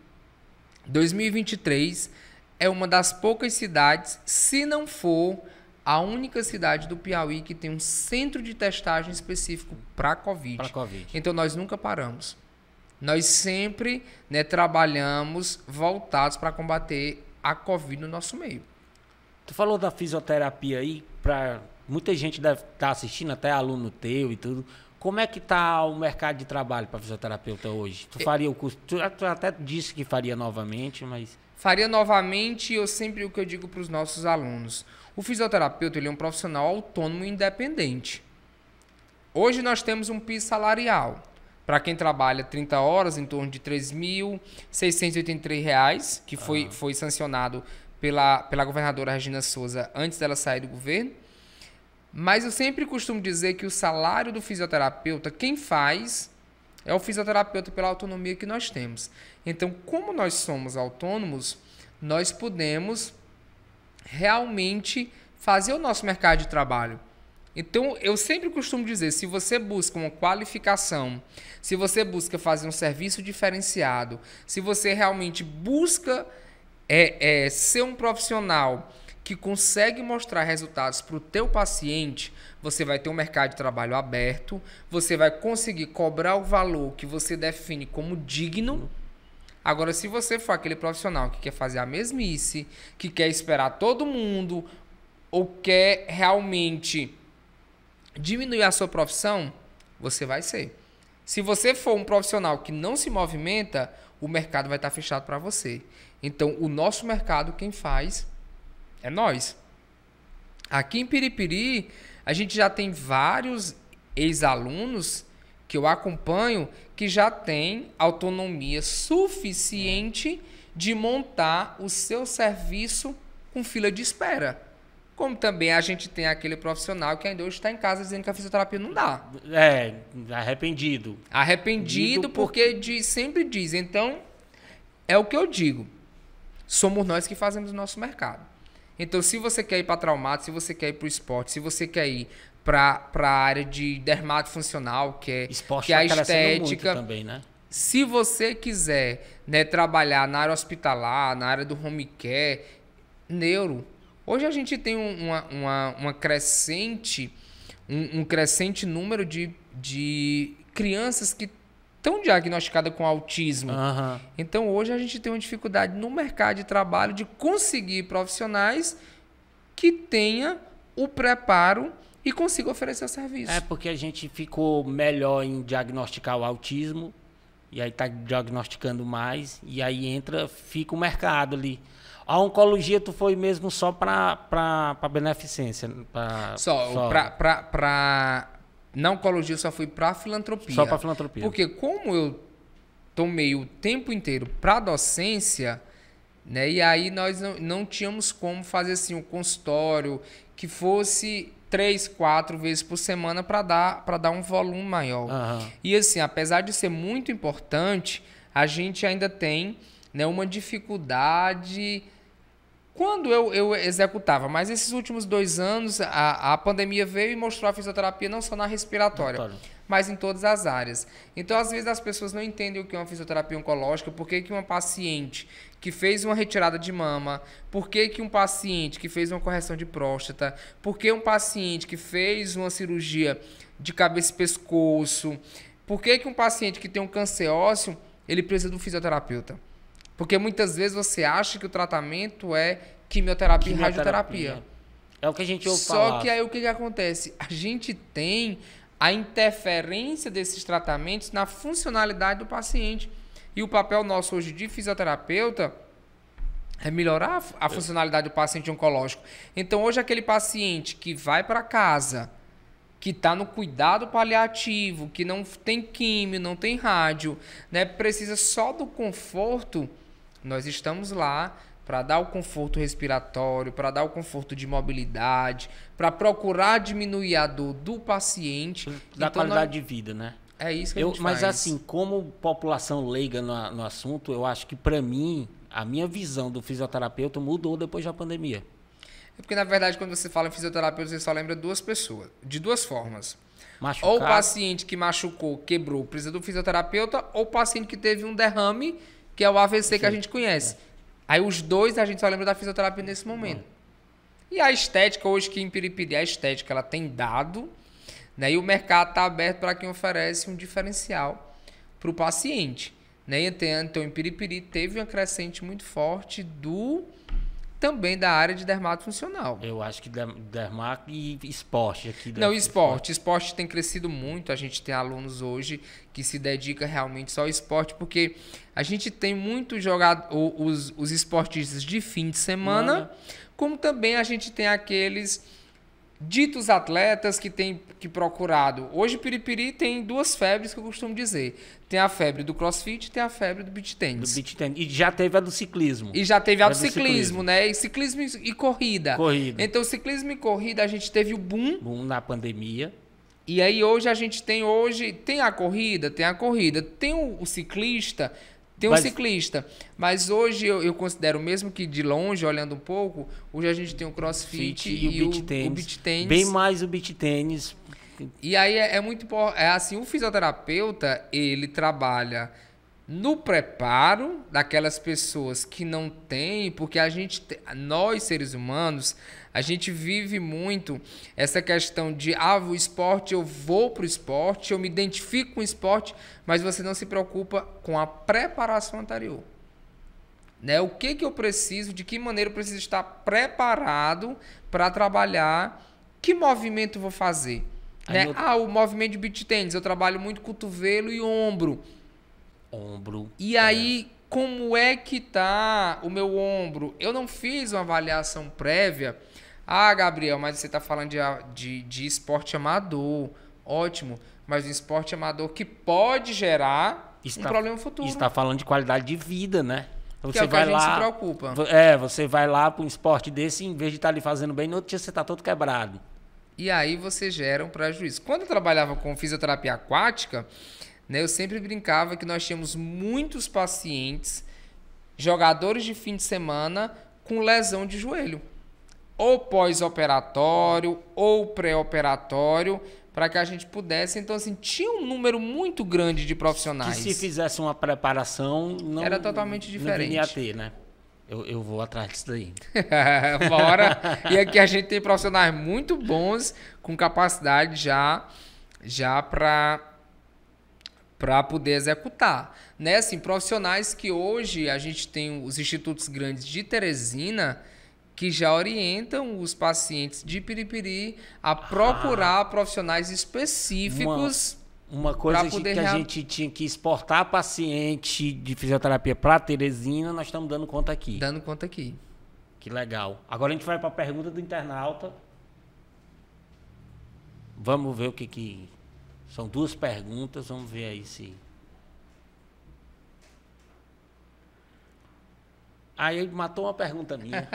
2023, é uma das poucas cidades, se não for a única cidade do Piauí que tem um centro de testagem específico para Covid. Então, nós nunca paramos. Nós sempre, né, trabalhamos voltados para combater a Covid no nosso meio. Tu falou da fisioterapia aí, muita gente deve estar assistindo, até aluno teu e tudo. Como é que está o mercado de trabalho para fisioterapeuta hoje? Tu faria o curso? Tu até disse que faria novamente, mas... Faria novamente, o que eu digo para os nossos alunos. O fisioterapeuta, ele é um profissional autônomo e independente. Hoje nós temos um piso salarial. Para quem trabalha 30 horas, em torno de R$ 3.683, que foi sancionado pela governadora Regina Souza antes dela sair do governo. Mas eu sempre costumo dizer que o salário do fisioterapeuta, quem faz é o fisioterapeuta pela autonomia que nós temos. Então, como nós somos autônomos, nós podemos realmente fazer o nosso mercado de trabalho. Então, eu sempre costumo dizer, se você busca uma qualificação, se você busca fazer um serviço diferenciado, se você realmente busca ser um profissional que consegue mostrar resultados para o teu paciente, você vai ter um mercado de trabalho aberto, você vai conseguir cobrar o valor que você define como digno. Agora, se você for aquele profissional que quer fazer a mesmice, que quer esperar todo mundo, ou quer realmente diminuir a sua profissão, você vai ser. Se você for um profissional que não se movimenta, o mercado vai estar fechado para você. Então, o nosso mercado, quem faz é nós. Aqui em Piripiri, a gente já tem vários ex-alunos que eu acompanho que já têm autonomia suficiente de montar o seu serviço com fila de espera. Como também a gente tem aquele profissional que ainda hoje está em casa dizendo que a fisioterapia não dá. Arrependido. Arrependido porque sempre diz. Então, é o que eu digo. Somos nós que fazemos o nosso mercado. Então, se você quer ir para traumato, se você quer ir para o esporte, se você quer ir para a área de dermatofuncional, que é, Esporte que é a tá crescendo estética. muito também, né? Se você quiser, né, trabalhar na área hospitalar, na área do home care, neuro. Hoje a gente tem um crescente número de crianças que estão diagnosticadas com autismo. Aham. Então hoje a gente tem uma dificuldade no mercado de trabalho de conseguir profissionais que tenham o preparo e consigam oferecer o serviço. É porque a gente ficou melhor em diagnosticar o autismo, e aí tá diagnosticando mais, e aí fica o mercado ali. A oncologia tu foi mesmo só para beneficência? Na oncologia eu só fui para filantropia. Só para filantropia. Porque como eu tomei o tempo inteiro para docência, né, e aí nós não tínhamos como fazer assim um consultório que fosse 3, 4 vezes por semana para dar um volume maior. Aham. E assim, apesar de ser muito importante, a gente ainda tem, né, uma dificuldade quando eu executava. Mas esses últimos 2 anos, a pandemia veio e mostrou a fisioterapia não só na respiratória, mas em todas as áreas. Então, às vezes, as pessoas não entendem o que é uma fisioterapia oncológica, por que uma paciente que fez uma retirada de mama, por que um paciente que fez uma correção de próstata, por que um paciente que fez uma cirurgia de cabeça e pescoço, por que um paciente que tem um câncer ósseo, ele precisa de um fisioterapeuta. Porque muitas vezes você acha que o tratamento é quimioterapia e radioterapia. É o que a gente ouve falar. Só que aí o que acontece? A gente tem a interferência desses tratamentos na funcionalidade do paciente. E o papel nosso hoje de fisioterapeuta é melhorar a funcionalidade do paciente oncológico. Então hoje aquele paciente que vai para casa, que está no cuidado paliativo, que não tem químio, não tem rádio, né, precisa só do conforto, nós estamos lá para dar o conforto respiratório, para dar o conforto de mobilidade, para procurar diminuir a dor do paciente. Da então, qualidade de vida, né? É isso que a gente Mas faz. assim, como população leiga no assunto, eu acho que para mim, a minha visão do fisioterapeuta mudou depois da pandemia. É porque, na verdade, quando você fala em fisioterapeuta, você só lembra de duas formas. Machucado. Ou o paciente que machucou, quebrou, precisa do fisioterapeuta, ou o paciente que teve um derrame, que é o AVC que a gente conhece. Aí os dois a gente só lembra da fisioterapia nesse momento. E a estética, hoje que em Piripiri, a estética ela tem dado, né? E o mercado está aberto para quem oferece um diferencial para o paciente. Né? Então, em Piripiri teve uma crescente muito forte também da área de dermatofuncional. Eu acho que dermato e esporte aqui. Não, esporte. Esporte tem crescido muito. A gente tem alunos hoje que se dedicam realmente só ao esporte, porque a gente tem muito os esportistas de fim de semana, como também a gente tem aqueles ditos atletas que têm procurado. Hoje, Piripiri tem 2 febres que eu costumo dizer. Tem a febre do crossfit e tem a febre do beach tennis. E já teve a do ciclismo. E já teve a do ciclismo, né? E ciclismo e corrida. Então, ciclismo e corrida, a gente teve o boom. Boom na pandemia. E aí, hoje, a gente tem a corrida, tem o ciclista, ciclista. Mas hoje, eu considero, mesmo que de longe, olhando um pouco, hoje a gente tem o crossfit e o beach tennis. Bem mais o beach tennis. E aí, é muito assim, o fisioterapeuta, ele trabalha no preparo daquelas pessoas que não têm, porque nós seres humanos, a gente vive muito essa questão de o esporte, eu vou pro esporte, eu me identifico com o esporte, mas você não se preocupa com a preparação anterior. Né? O que eu preciso, de que maneira eu preciso estar preparado para trabalhar, que movimento eu vou fazer. Né? O movimento de beach tennis, eu trabalho muito cotovelo e ombro. E aí, como é que tá o meu ombro? Eu não fiz uma avaliação prévia. Gabriel, mas você está falando de esporte amador. Ótimo. Mas um esporte amador que pode gerar um problema futuro. Você está falando de qualidade de vida, né? Você que é o que a gente se preocupa. Você vai lá para um esporte desse, em vez de estar ali fazendo bem, no outro dia você está todo quebrado. E aí você gera um prejuízo. Quando eu trabalhava com fisioterapia aquática, né, eu sempre brincava que nós tínhamos muitos pacientes, jogadores de fim de semana, com lesão de joelho. Ou pós-operatório, ou pré-operatório, para que a gente pudesse. Então, assim, tinha um número muito grande de profissionais. Que se fizesse uma preparação, não era totalmente diferente. Não ia ter, né? Eu vou atrás disso daí. Bora! E aqui a gente tem profissionais muito bons, com capacidade já para poder executar. Né? Assim, profissionais que hoje a gente tem os institutos grandes de Teresina, que já orientam os pacientes de Piripiri a procurar profissionais específicos. Uma coisa que a gente tinha que exportar paciente de fisioterapia para Teresina, nós estamos dando conta aqui. Dando conta aqui. Que legal. Agora a gente vai para a pergunta do internauta. Vamos ver o que... São 2 perguntas, vamos ver aí se... Aí matou uma pergunta minha.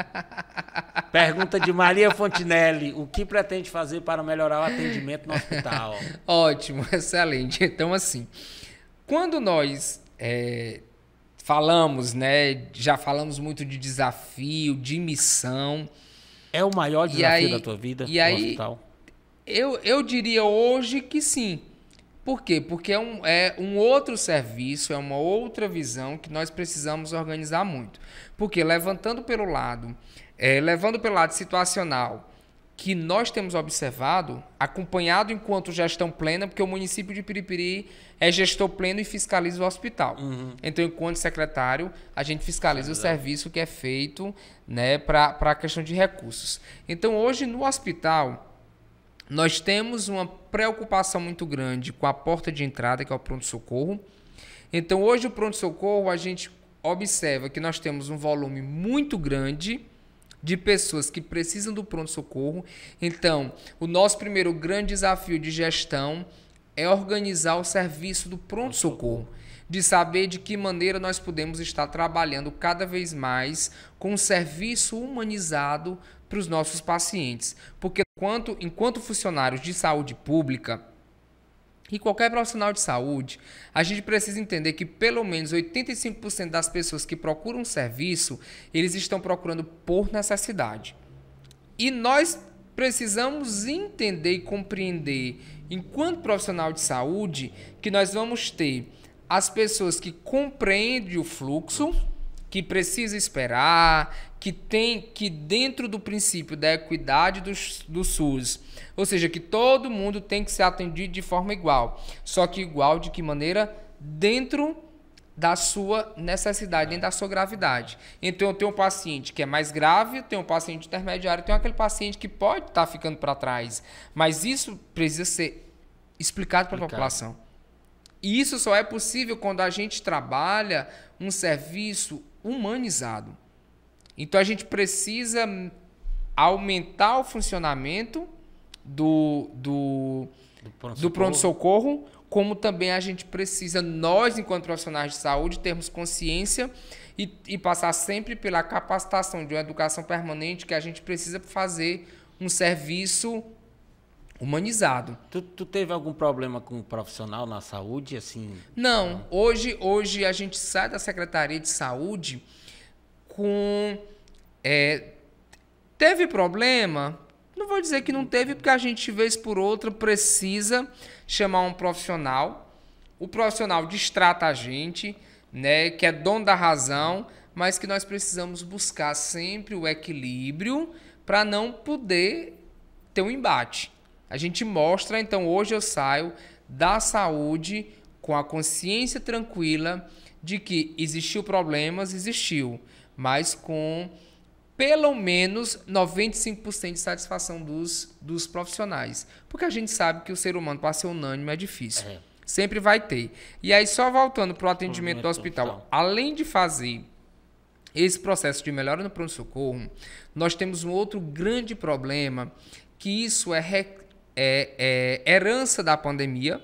Pergunta de Maria Fontinelli. O que pretende fazer para melhorar o atendimento no hospital? Ótimo, excelente. Então, assim, quando nós falamos, né, já falamos muito de desafio, de missão. É o maior desafio da tua vida no hospital? Eu diria hoje que sim. Por quê? Porque é um outro serviço, é uma outra visão que nós precisamos organizar muito. Porque levando pelo lado situacional que nós temos observado, acompanhado enquanto gestão plena, porque o município de Piripiri é gestor pleno e fiscaliza o hospital. Então, enquanto secretário, a gente fiscaliza o serviço que é feito, né, para a questão de recursos. Então, hoje no hospital, nós temos uma preocupação muito grande com a porta de entrada, que é o pronto-socorro. Então, hoje o pronto-socorro, a gente observa que nós temos um volume muito grande de pessoas que precisam do pronto-socorro. Então, o nosso primeiro grande desafio de gestão é organizar o serviço do pronto-socorro, de saber de que maneira nós podemos estar trabalhando cada vez mais com um serviço humanizado para os nossos pacientes. Porque enquanto funcionários de saúde pública e qualquer profissional de saúde, a gente precisa entender que pelo menos 85% das pessoas que procuram serviço, eles estão procurando por necessidade. E nós precisamos entender e compreender, enquanto profissional de saúde, que nós vamos ter as pessoas que compreendem o fluxo, que precisa esperar, que dentro do princípio da equidade do SUS, ou seja, que todo mundo tem que ser atendido de forma igual. Só que igual de que maneira? Dentro da sua necessidade, dentro da sua gravidade. Então, eu tenho um paciente que é mais grave, eu tenho um paciente intermediário, eu tenho aquele paciente que pode estar ficando para trás. Mas isso precisa ser explicado para a população. E isso só é possível quando a gente trabalha um serviço humanizado. Então, a gente precisa aumentar o funcionamento do pronto-socorro, como também a gente precisa, nós, enquanto profissionais de saúde, termos consciência e passar sempre pela capacitação de uma educação permanente que a gente precisa fazer um serviço humanizado. Tu teve algum problema com um profissional na saúde, assim? Não. Hoje a gente sai da Secretaria de Saúde com... teve problema? Não vou dizer que não teve, porque a gente, vez por outra, precisa chamar um profissional. O profissional destrata a gente, né, que é dono da razão, mas que nós precisamos buscar sempre o equilíbrio para não poder ter um embate. A gente mostra, então hoje eu saio da saúde com a consciência tranquila de que existiu problemas, existiu, mas com pelo menos 95% de satisfação dos profissionais. Porque a gente sabe que o ser humano, para ser unânime, é difícil. Sempre vai ter. E aí, só voltando para o atendimento do hospital, além de fazer esse processo de melhora no pronto-socorro, nós temos um outro grande problema, que isso é herança da pandemia,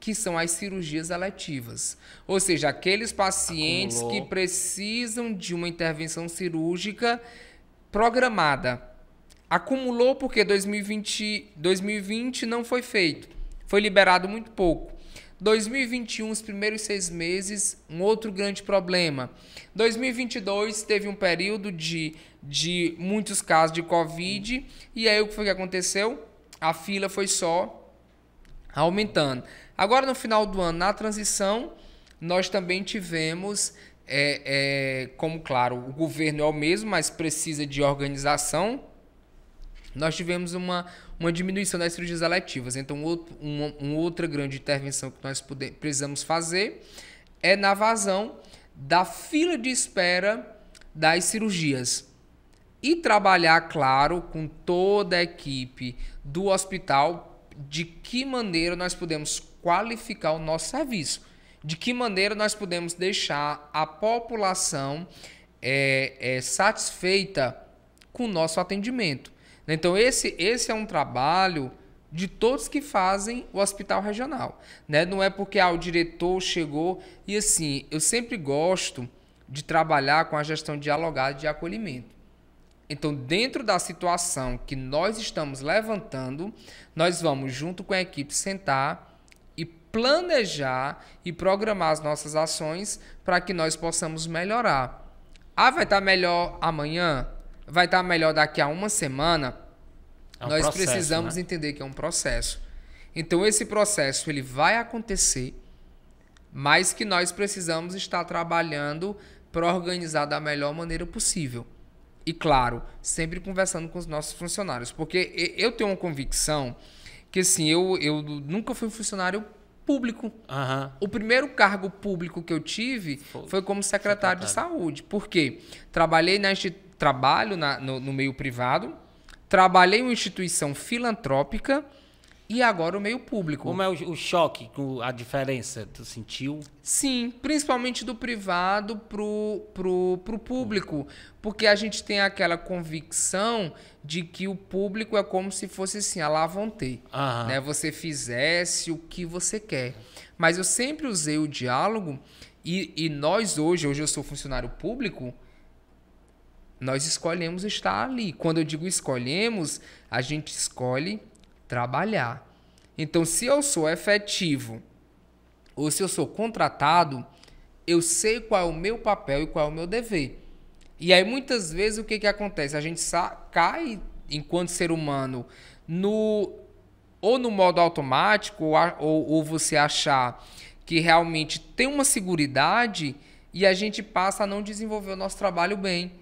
que são as cirurgias eletivas. Ou seja, aqueles pacientes que precisam de uma intervenção cirúrgica programada. Acumulou porque 2020 não foi feito. Foi liberado muito pouco. 2021, os primeiros 6 meses, um outro grande problema. 2022 teve um período de muitos casos de Covid. E aí o que foi que aconteceu? A fila foi só aumentando. Agora, no final do ano, na transição, nós também tivemos, como claro, o governo é o mesmo, mas precisa de organização, nós tivemos uma diminuição das cirurgias eletivas. Então, uma outra grande intervenção que nós precisamos fazer é na vazão da fila de espera das cirurgias. E trabalhar, claro, com toda a equipe do hospital, de que maneira nós podemos qualificar o nosso serviço, de que maneira nós podemos deixar a população satisfeita com o nosso atendimento. Então, esse é um trabalho de todos que fazem o hospital regional, né? Não é porque o diretor chegou e assim, eu sempre gosto de trabalhar com a gestão dialogada de acolhimento. Então, dentro da situação que nós estamos levantando, nós vamos, junto com a equipe, sentar e planejar e programar as nossas ações para que nós possamos melhorar. Vai estar melhor amanhã? Vai estar melhor daqui a uma semana? Nós processo, precisamos entender que é um processo. Então, esse processo ele vai acontecer, mas que nós precisamos estar trabalhando para organizar da melhor maneira possível. E, claro, sempre conversando com os nossos funcionários. Porque eu tenho uma convicção que, assim, eu nunca fui funcionário público. O primeiro cargo público que eu tive foi como secretário de saúde. Por quê? Trabalho no meio privado, trabalhei em uma instituição filantrópica e agora o meio público. Como é o choque, a diferença? Tu sentiu? Sim, principalmente do privado pro público, porque a gente tem aquela convicção de que o público é como se fosse assim, a lá vão ter, né? Você fizesse o que você quer. Mas eu sempre usei o diálogo e nós hoje eu sou funcionário público, nós escolhemos estar ali. Quando eu digo escolhemos, a gente escolhe trabalhar. Então, se eu sou efetivo ou se eu sou contratado, eu sei qual é o meu papel e qual é o meu dever. E aí, muitas vezes, o que acontece? A gente cai, enquanto ser humano, ou no modo automático, ou você achar que realmente tem uma seguridade e a gente passa a não desenvolver o nosso trabalho bem,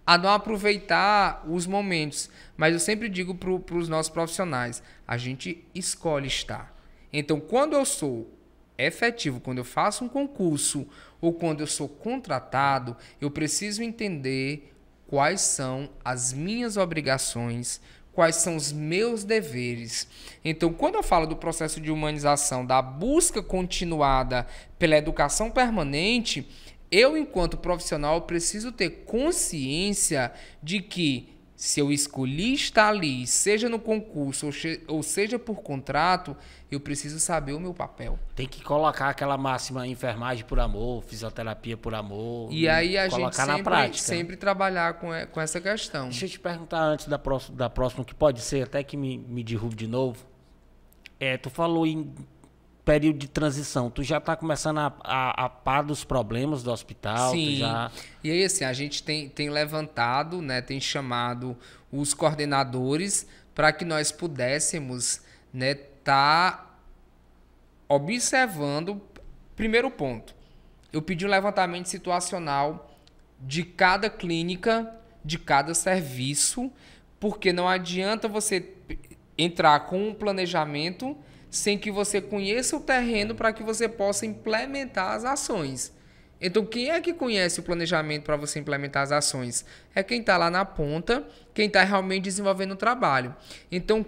a não aproveitar os momentos. Mas eu sempre digo para os nossos profissionais, a gente escolhe estar. Então, quando eu sou efetivo, quando eu faço um concurso ou quando eu sou contratado, eu preciso entender quais são as minhas obrigações, quais são os meus deveres. Então, quando eu falo do processo de humanização, da busca continuada pela educação permanente, eu, enquanto profissional, preciso ter consciência de que, se eu escolhi estar ali, seja no concurso ou seja por contrato, eu preciso saber o meu papel. Tem que colocar aquela máxima enfermagem por amor, fisioterapia por amor. E aí a gente sempre trabalhar com essa questão. Deixa eu te perguntar antes da próxima, que pode ser até que me derrube de novo. Tu falou em período de transição, tu já está começando a par dos problemas do hospital? Sim, e aí assim, a gente tem levantado, né, tem chamado os coordenadores para que nós pudéssemos, né, tá observando, primeiro ponto, eu pedi um levantamento situacional de cada clínica, de cada serviço, porque não adianta você entrar com um planejamento sem que você conheça o terreno para que você possa implementar as ações. Então, quem é que conhece o planejamento para você implementar as ações? É quem está lá na ponta, quem está realmente desenvolvendo o trabalho. Então,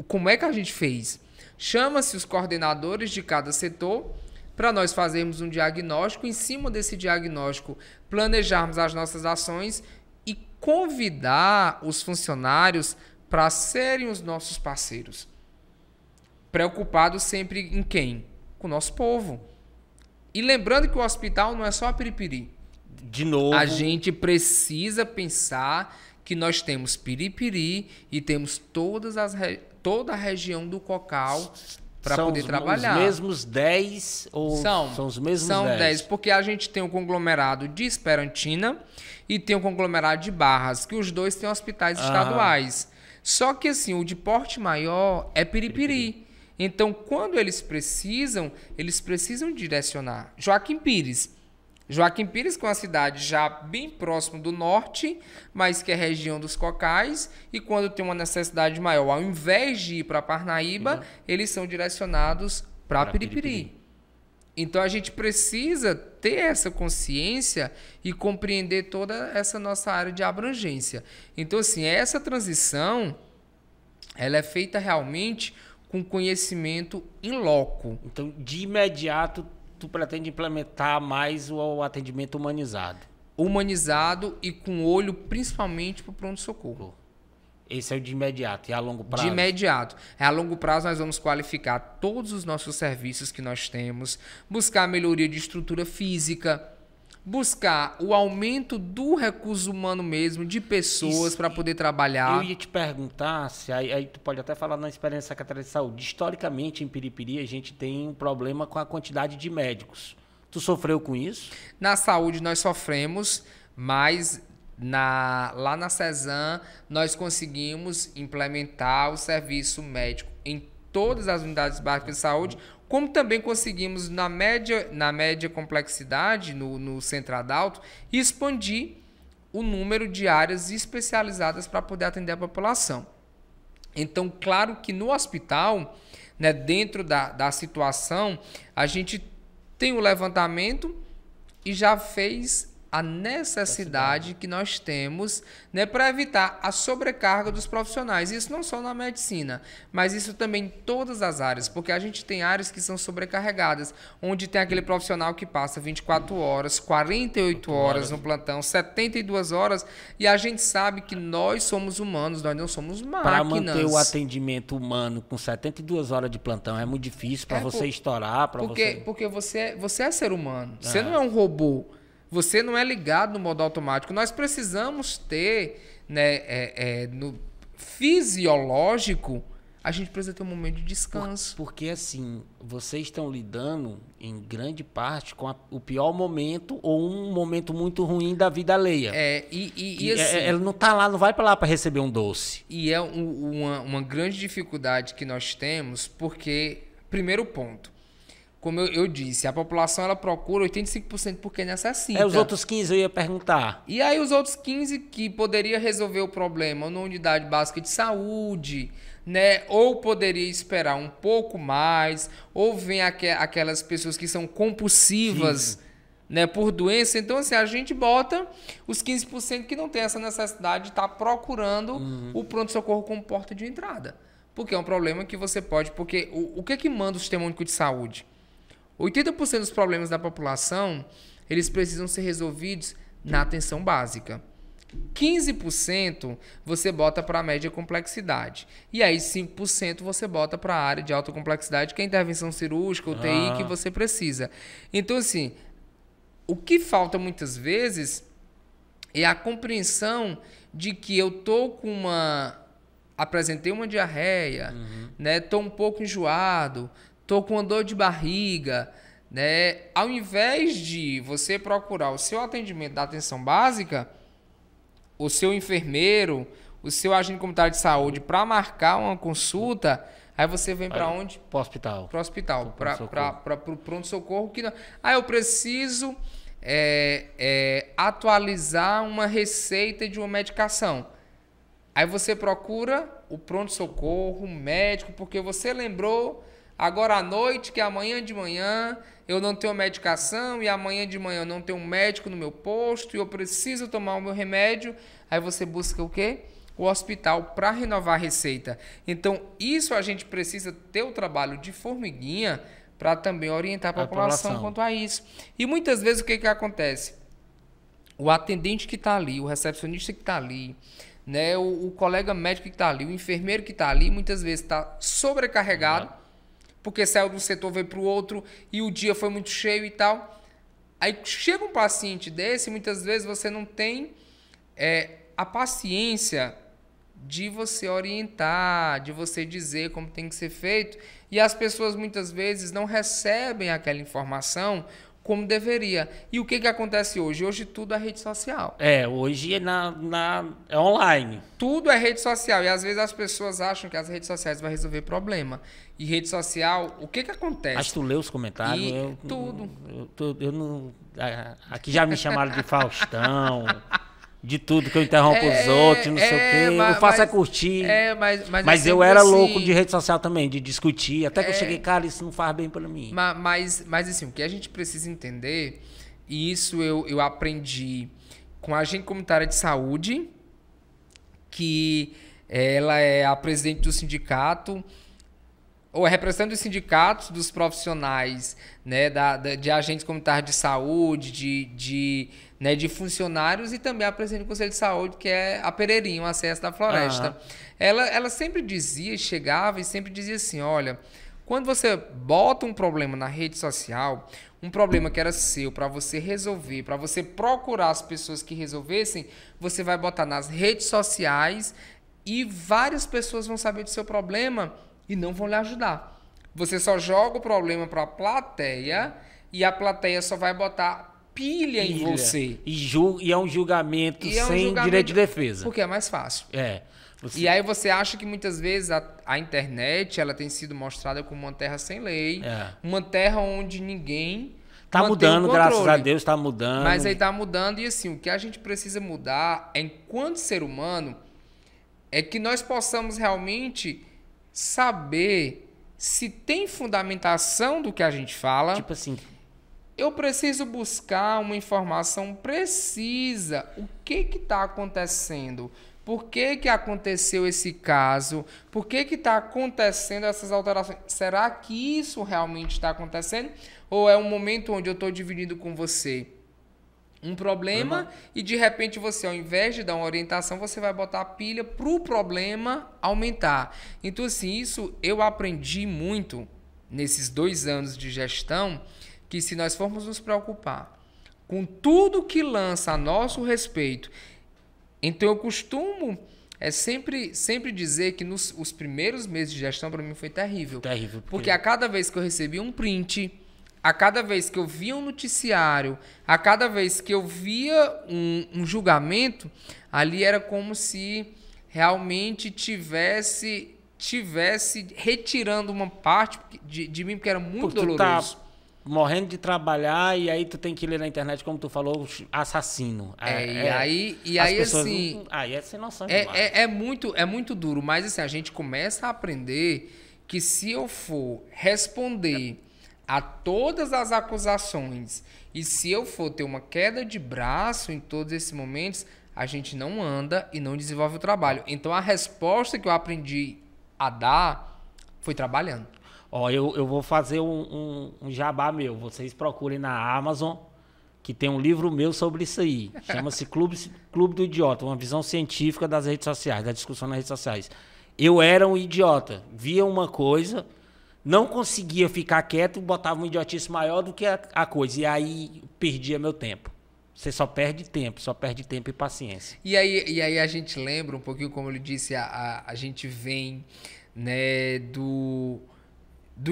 como é que a gente fez? Chama-se os coordenadores de cada setor para nós fazermos um diagnóstico, em cima desse diagnóstico, planejarmos as nossas ações e convidar os funcionários para serem os nossos parceiros. Preocupados sempre em quem? Com o nosso povo. E lembrando que o hospital não é só a Piripiri. De novo. A gente precisa pensar que nós temos Piripiri e temos toda a região do Cocal para poder trabalhar. São os mesmos 10 ou são os mesmos 10? São 10, porque a gente tem um conglomerado de Esperantina e tem um conglomerado de Barras, que os dois têm hospitais estaduais. Só que assim, o de porte maior é Piripiri. Então, quando eles precisam direcionar. Joaquim Pires, que é uma cidade já bem próximo do norte, mas que é região dos Cocais, e quando tem uma necessidade maior, ao invés de ir para Parnaíba, eles são direcionados para Piripiri. Então, a gente precisa ter essa consciência e compreender toda essa nossa área de abrangência. Então, assim, essa transição, ela é feita realmente com conhecimento in loco. Então, de imediato, tu pretende implementar mais o atendimento humanizado. Humanizado e com olho principalmente para o pronto-socorro. Esse é o de imediato. E a longo prazo? De imediato. A longo prazo nós vamos qualificar todos os nossos serviços que nós temos, buscar a melhoria de estrutura física, buscar o aumento do recurso humano mesmo, de pessoas para poder trabalhar. Eu ia te perguntar, se aí tu pode até falar na experiência da Secretaria de Saúde. Historicamente, em Piripiri, a gente tem um problema com a quantidade de médicos. Tu sofreu com isso? Na saúde nós sofremos, mas lá na CESAM nós conseguimos implementar o serviço médico em todas as unidades básicas de saúde, como também conseguimos, na média complexidade, no Centro-Adalto, expandir o número de áreas especializadas para poder atender a população. Então, claro que no hospital, né, dentro da situação, a gente tem o levantamento e já fez a necessidade que nós temos, né, para evitar a sobrecarga dos profissionais. Isso não só na medicina, mas isso também em todas as áreas, porque a gente tem áreas que são sobrecarregadas, onde tem aquele profissional que passa 24 horas, 48 horas no plantão, 72 horas, e a gente sabe que nós somos humanos, nós não somos máquinas. Para manter o atendimento humano com 72 horas de plantão é muito difícil para você estourar, porque você é ser humano, você não é um robô. Você não é ligado no modo automático. Nós precisamos ter, né, no fisiológico, a gente precisa ter um momento de descanso. Porque, assim, vocês estão lidando, em grande parte, com o pior momento ou um momento muito ruim da vida alheia. Assim, ela não tá lá, não vai para lá para receber um doce. E é uma grande dificuldade que nós temos, porque, primeiro ponto, como eu disse, a população ela procura 85% porque necessita. Os outros 15 eu ia perguntar. E aí os outros 15 que poderia resolver o problema na unidade básica de saúde, né? Ou poderia esperar um pouco mais, ou vem aquelas pessoas que são compulsivas, né, por doença. Então, assim, a gente bota os 15% que não tem essa necessidade de estar procurando o pronto-socorro como porta de entrada. Porque é um problema que você pode... Porque o que manda o Sistema Único de Saúde? 80% dos problemas da população, eles precisam ser resolvidos na atenção básica. 15% você bota para a média complexidade. E aí 5% você bota para a área de alta complexidade, que é a intervenção cirúrgica, UTI, que você precisa. Então, assim, o que falta muitas vezes é a compreensão de que eu tô com apresentei uma diarreia, né? Tô um pouco enjoado, tô com uma dor de barriga, né? Ao invés de você procurar o seu atendimento da atenção básica, o seu enfermeiro, o seu agente comunitário de saúde para marcar uma consulta, Aí você vem para Aí, onde? Pro hospital. Para o hospital, para o pronto-socorro. Que não... Ah, eu preciso atualizar uma receita de uma medicação. Aí você procura o pronto-socorro, o médico, porque você lembrou agora à noite que amanhã de manhã eu não tenho medicação e amanhã de manhã eu não tenho um médico no meu posto e eu preciso tomar o meu remédio. Aí você busca o quê? O hospital para renovar a receita. Então, isso a gente precisa ter o trabalho de formiguinha para também orientar a população quanto a isso. E muitas vezes o que acontece? O atendente que está ali, o recepcionista que está ali, né, o colega médico que está ali, o enfermeiro que está ali, muitas vezes está sobrecarregado, porque saiu de um setor, veio para o outro e o dia foi muito cheio e tal. Aí chega um paciente desse, muitas vezes você não tem a paciência de você orientar, de você dizer como tem que ser feito, e as pessoas muitas vezes não recebem aquela informação como deveria. E o que acontece hoje? Hoje tudo é rede social. Hoje é online. Tudo é rede social. E às vezes as pessoas acham que as redes sociais vão resolver problema. E rede social, o que acontece? Mas tu lê os comentários? Tudo. Eu não... Aqui já me chamaram de Faustão, de tudo que eu interrompo os outros, não sei o quê. Eu faço curtir. Mas eu era louco de rede social também, de discutir. Até que eu cheguei, cara, isso não faz bem pra mim. Mas assim, o que a gente precisa entender, e isso eu aprendi com a agente comunitária de saúde, que ela é a presidente do sindicato, ou é representante dos sindicatos, dos profissionais, né, de agentes comunitários de saúde, de funcionários, e também a presidente do Conselho de Saúde, que é a Pereirinha, o acesso da floresta. Ela sempre dizia, chegava e sempre dizia assim, olha, quando você bota um problema na rede social, um problema que era seu, para você resolver, para você procurar as pessoas que resolvessem, você vai botar nas redes sociais e várias pessoas vão saber do seu problema e não vão lhe ajudar. Você só joga o problema para a plateia e a plateia só vai botar pilha em você. E é um julgamento sem direito de defesa. Porque é mais fácil. Você... E aí você acha que muitas vezes a internet ela tem sido mostrada como uma terra sem lei, uma terra onde ninguém tá mudando, graças a Deus, tá mudando. Mas aí tá mudando e assim, o que a gente precisa mudar enquanto ser humano é que nós possamos realmente saber se tem fundamentação do que a gente fala. Tipo assim, eu preciso buscar uma informação precisa. O que está acontecendo? Por que aconteceu esse caso? Por que está acontecendo essas alterações? Será que isso realmente está acontecendo? Ou é um momento onde eu estou dividindo com você um problema e de repente você, ao invés de dar uma orientação, você vai botar a pilha para o problema aumentar. Então, assim, isso eu aprendi muito nesses 2 anos de gestão, que se nós formos nos preocupar com tudo que lança a nosso respeito, então eu costumo sempre dizer que os primeiros meses de gestão para mim foi terrível. Porque a cada vez que eu recebia um print, a cada vez que eu via um noticiário, a cada vez que eu via um julgamento, ali era como se realmente tivesse retirando uma parte de mim, porque era muito doloroso. Tá morrendo de trabalhar e aí tu tem que ler na internet, como tu falou, assassino. E aí assim... Aí é sem noção demais. É muito duro, mas assim, a gente começa a aprender que se eu for responder a todas as acusações e se eu for ter uma queda de braço em todos esses momentos, a gente não anda e não desenvolve o trabalho. Então a resposta que eu aprendi a dar foi trabalhando. Eu vou fazer um jabá meu. Vocês procurem na Amazon, que tem um livro meu sobre isso aí. Chama-se Clube do Idiota, uma visão científica das redes sociais, da discussão nas redes sociais. Eu era um idiota. Via uma coisa, não conseguia ficar quieto, botava uma idiotice maior do que a coisa. E aí perdia meu tempo. Você só perde tempo e paciência. E aí a gente lembra um pouquinho, como eu disse, a gente vem, né, do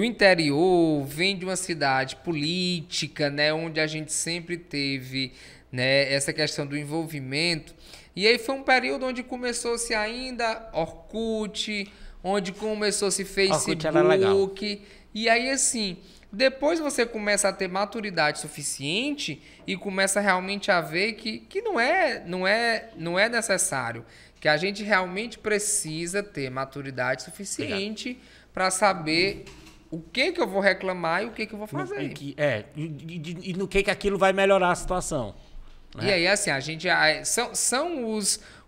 interior, vem de uma cidade política, né, onde a gente sempre teve, né, essa questão do envolvimento. E aí foi um período onde começou-se ainda Orkut, onde começou-se Orkut era legal. Facebook. E aí, assim, depois você começa a ter maturidade suficiente e começa realmente a ver que não é necessário. Que a gente realmente precisa ter maturidade suficiente para saber o que eu vou reclamar e o que eu vou fazer. E no que aquilo vai melhorar a situação. Né? E aí, assim, são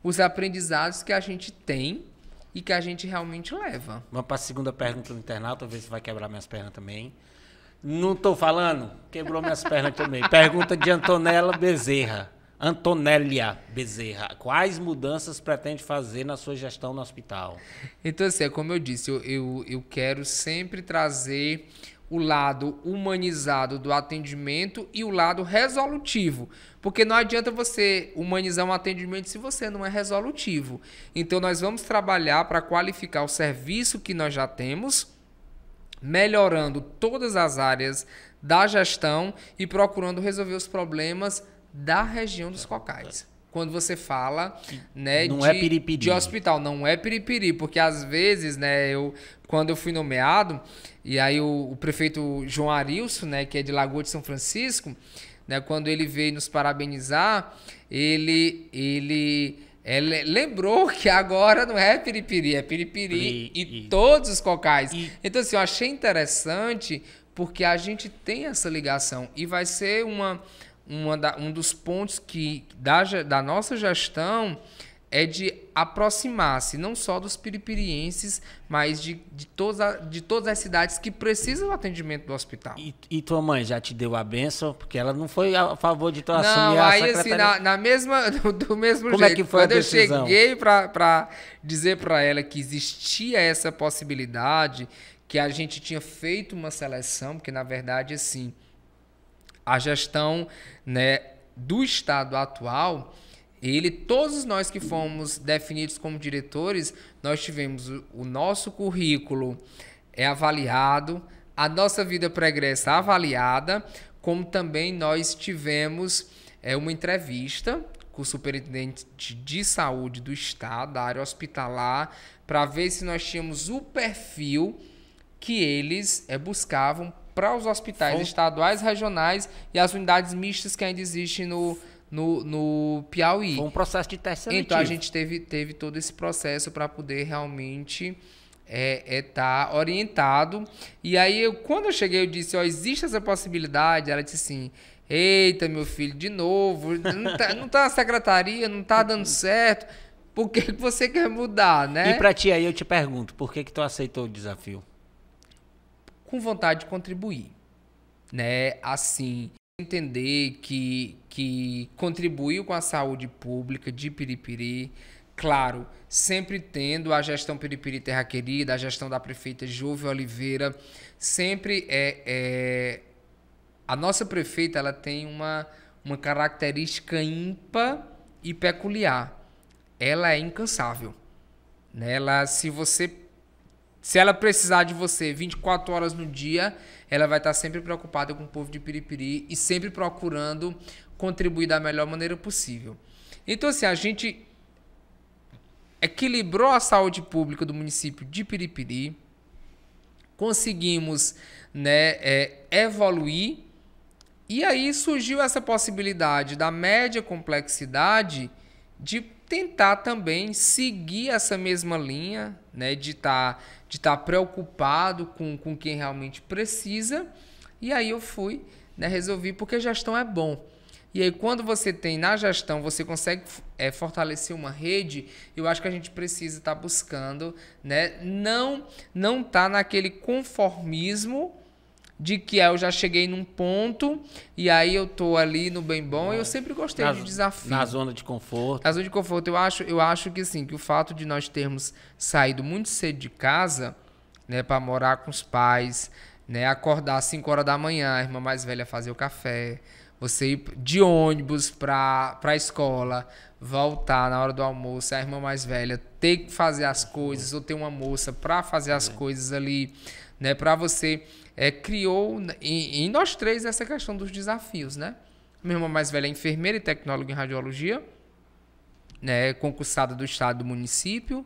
os aprendizados que a gente tem e que a gente realmente leva. Vamos para a segunda pergunta do internauta, ver se vai quebrar minhas pernas também. Não tô falando? Quebrou minhas pernas também. Pergunta de Antonélia Bezerra. Quais mudanças pretende fazer na sua gestão no hospital? Então, assim, como eu disse, eu quero sempre trazer o lado humanizado do atendimento e o lado resolutivo. Porque não adianta você humanizar um atendimento se você não é resolutivo. Então, nós vamos trabalhar para qualificar o serviço que nós já temos, melhorando todas as áreas da gestão e procurando resolver os problemas da região dos Cocais. Quando você fala, né, de hospital, não é piripiri, porque às vezes, né, quando eu fui nomeado, e aí o prefeito João Arilson, né, que é de Lagoa de São Francisco, né, quando ele veio nos parabenizar, ele lembrou que agora não é piripiri, é piripiri e todos os Cocais. Então, assim, eu achei interessante porque a gente tem essa ligação e vai ser um dos pontos que da nossa gestão é de aproximar-se não só dos piripirienses, mas de todas as cidades que precisam do atendimento do hospital. E tua mãe já te deu a benção? Porque ela não foi a favor de tu assumir a secretaria? Não, assim, do mesmo Como jeito. É que foi quando a decisão? Eu cheguei para dizer para ela que existia essa possibilidade, que a gente tinha feito uma seleção, porque na verdade, assim, a gestão, né, do estado atual, todos nós que fomos definidos como diretores, nós tivemos o nosso currículo avaliado, a nossa vida pregressa avaliada, como também nós tivemos uma entrevista com o superintendente de saúde do estado, da área hospitalar, para ver se nós tínhamos o perfil que eles buscavam para os hospitais estaduais, regionais e as unidades mistas que ainda existem no Piauí. Foi um processo de teste seletivo. Então a gente teve todo esse processo para poder realmente estar orientado. E aí, quando eu cheguei, eu disse, existe essa possibilidade? Ela disse assim, eita, meu filho, de novo, não tá na secretaria, não tá dando certo, por que você quer mudar, né? E para ti aí eu te pergunto, por que tu aceitou o desafio? Com vontade de contribuir, né? Assim, entender que contribuiu com a saúde pública de Piripiri, claro, sempre tendo a gestão Piripiri Terra Querida, a gestão da prefeita Júvia Oliveira, sempre a nossa prefeita, ela tem uma característica ímpar e peculiar. Ela é incansável, né? Se ela precisar de você 24 horas no dia, ela vai estar sempre preocupada com o povo de Piripiri e sempre procurando contribuir da melhor maneira possível. Então, assim, a gente equilibrou a saúde pública do município de Piripiri, conseguimos, né, evoluir, e aí surgiu essa possibilidade da média complexidade de tentar também seguir essa mesma linha, né, de estar preocupado com quem realmente precisa. E aí eu fui, né, resolvi, porque gestão é bom. E aí quando você tem na gestão, você consegue fortalecer uma rede, eu acho que a gente precisa estar buscando, né, não tá naquele conformismo de que eu já cheguei num ponto e aí eu tô ali no bem bom. Eu sempre gostei de desafio. Na zona de conforto. Na zona de conforto. Eu acho que, assim, que o fato de nós termos saído muito cedo de casa, né, para morar com os pais, né, acordar às 5 horas da manhã, a irmã mais velha fazer o café, você ir de ônibus para a escola, voltar na hora do almoço, a irmã mais velha ter que fazer as coisas, ou ter uma moça para fazer as coisas ali, né, para você... criou em nós três essa questão dos desafios, né? Minha irmã mais velha é enfermeira e tecnóloga em radiologia, né? Concursada do estado do município.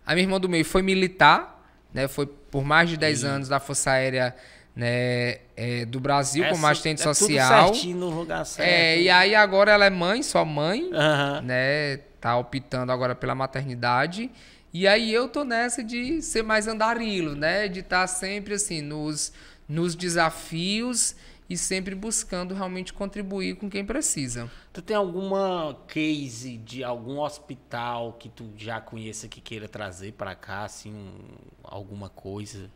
A minha irmã do meio foi militar, né? Foi por mais de 10 anos da Força Aérea, né, do Brasil, como assistente social. Tudo certinho no lugar certo. E aí agora ela é mãe, só mãe, Aham. né? Tá optando agora pela maternidade. E aí eu tô nessa de ser mais andarilo, né? De estar sempre assim nos desafios e sempre buscando realmente contribuir com quem precisa. Tu tem alguma case de algum hospital que tu já conheça que queira trazer pra cá, assim, alguma coisa?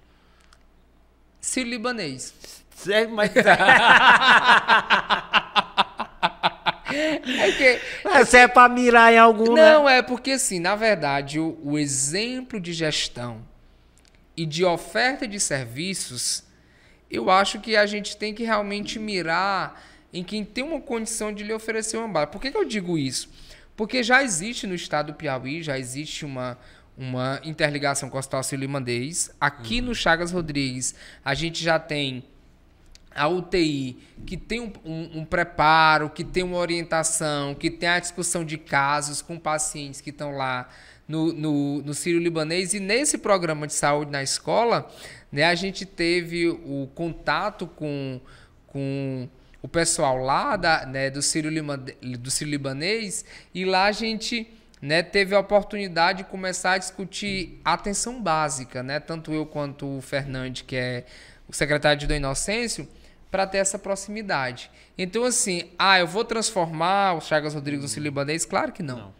Sírio-libanês. Sério, mas... Você é pra mirar em algum, Não, né? é porque assim, na verdade, o exemplo de gestão e de oferta de serviços, eu acho que a gente tem que realmente mirar em quem tem uma condição de lhe oferecer uma bala. Por que eu digo isso? Porque já existe no estado do Piauí, já existe uma interligação com o Hospital Sírio-Libanês. Aqui no Chagas Rodrigues, a gente já tem a UTI, que tem um preparo, que tem uma orientação, que tem a discussão de casos com pacientes que estão lá no Sírio-Libanês. E nesse programa de saúde na escola, né, a gente teve o contato com o pessoal lá do Sírio-Libanês, e lá a gente, né, teve a oportunidade de começar a discutir a atenção básica, né, tanto eu quanto o Fernandes, que é o secretário de Dom Inocêncio, para ter essa proximidade. Então, assim, eu vou transformar o Chagas Rodrigues no Sírio-Libanês? Claro que não.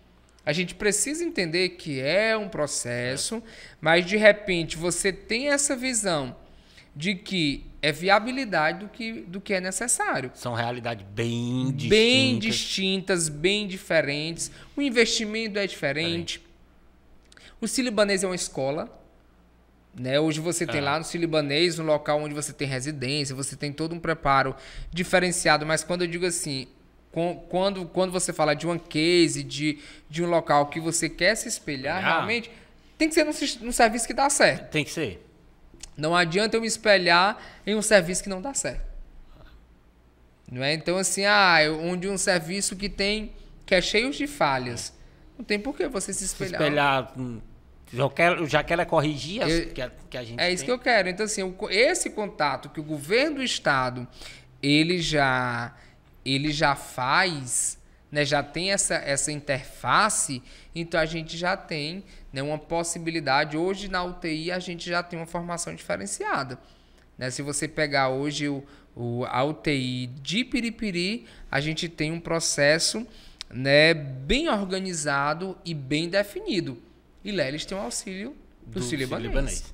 A gente precisa entender que é um processo, mas, de repente, você tem essa visão de que é viabilidade do que é necessário. São realidades bem distintas. Bem distintas, bem diferentes. O investimento é diferente. O Sírio-Libanês é uma escola. Né? Hoje você tem lá no Sírio-Libanês um local onde você tem residência, você tem todo um preparo diferenciado, mas quando eu digo assim, quando você fala de uma case, de um local que você quer se espelhar, realmente tem que ser num serviço que dá certo. Tem que ser. Não adianta eu me espelhar em um serviço que não dá certo. Não é? Então, assim, onde um serviço que é cheio de falhas, não tem por que você se espelhar. Eu já quero corrigir que a gente É isso que eu quero. Então, assim, esse contato que o governo do estado ele já faz, né, já tem essa interface, então a gente já tem, né, uma possibilidade. Hoje na UTI a gente já tem uma formação diferenciada. Né? Se você pegar hoje a UTI de Piripiri, a gente tem um processo, né, bem organizado e bem definido. E lá eles têm um auxílio do Sírio-Libanês.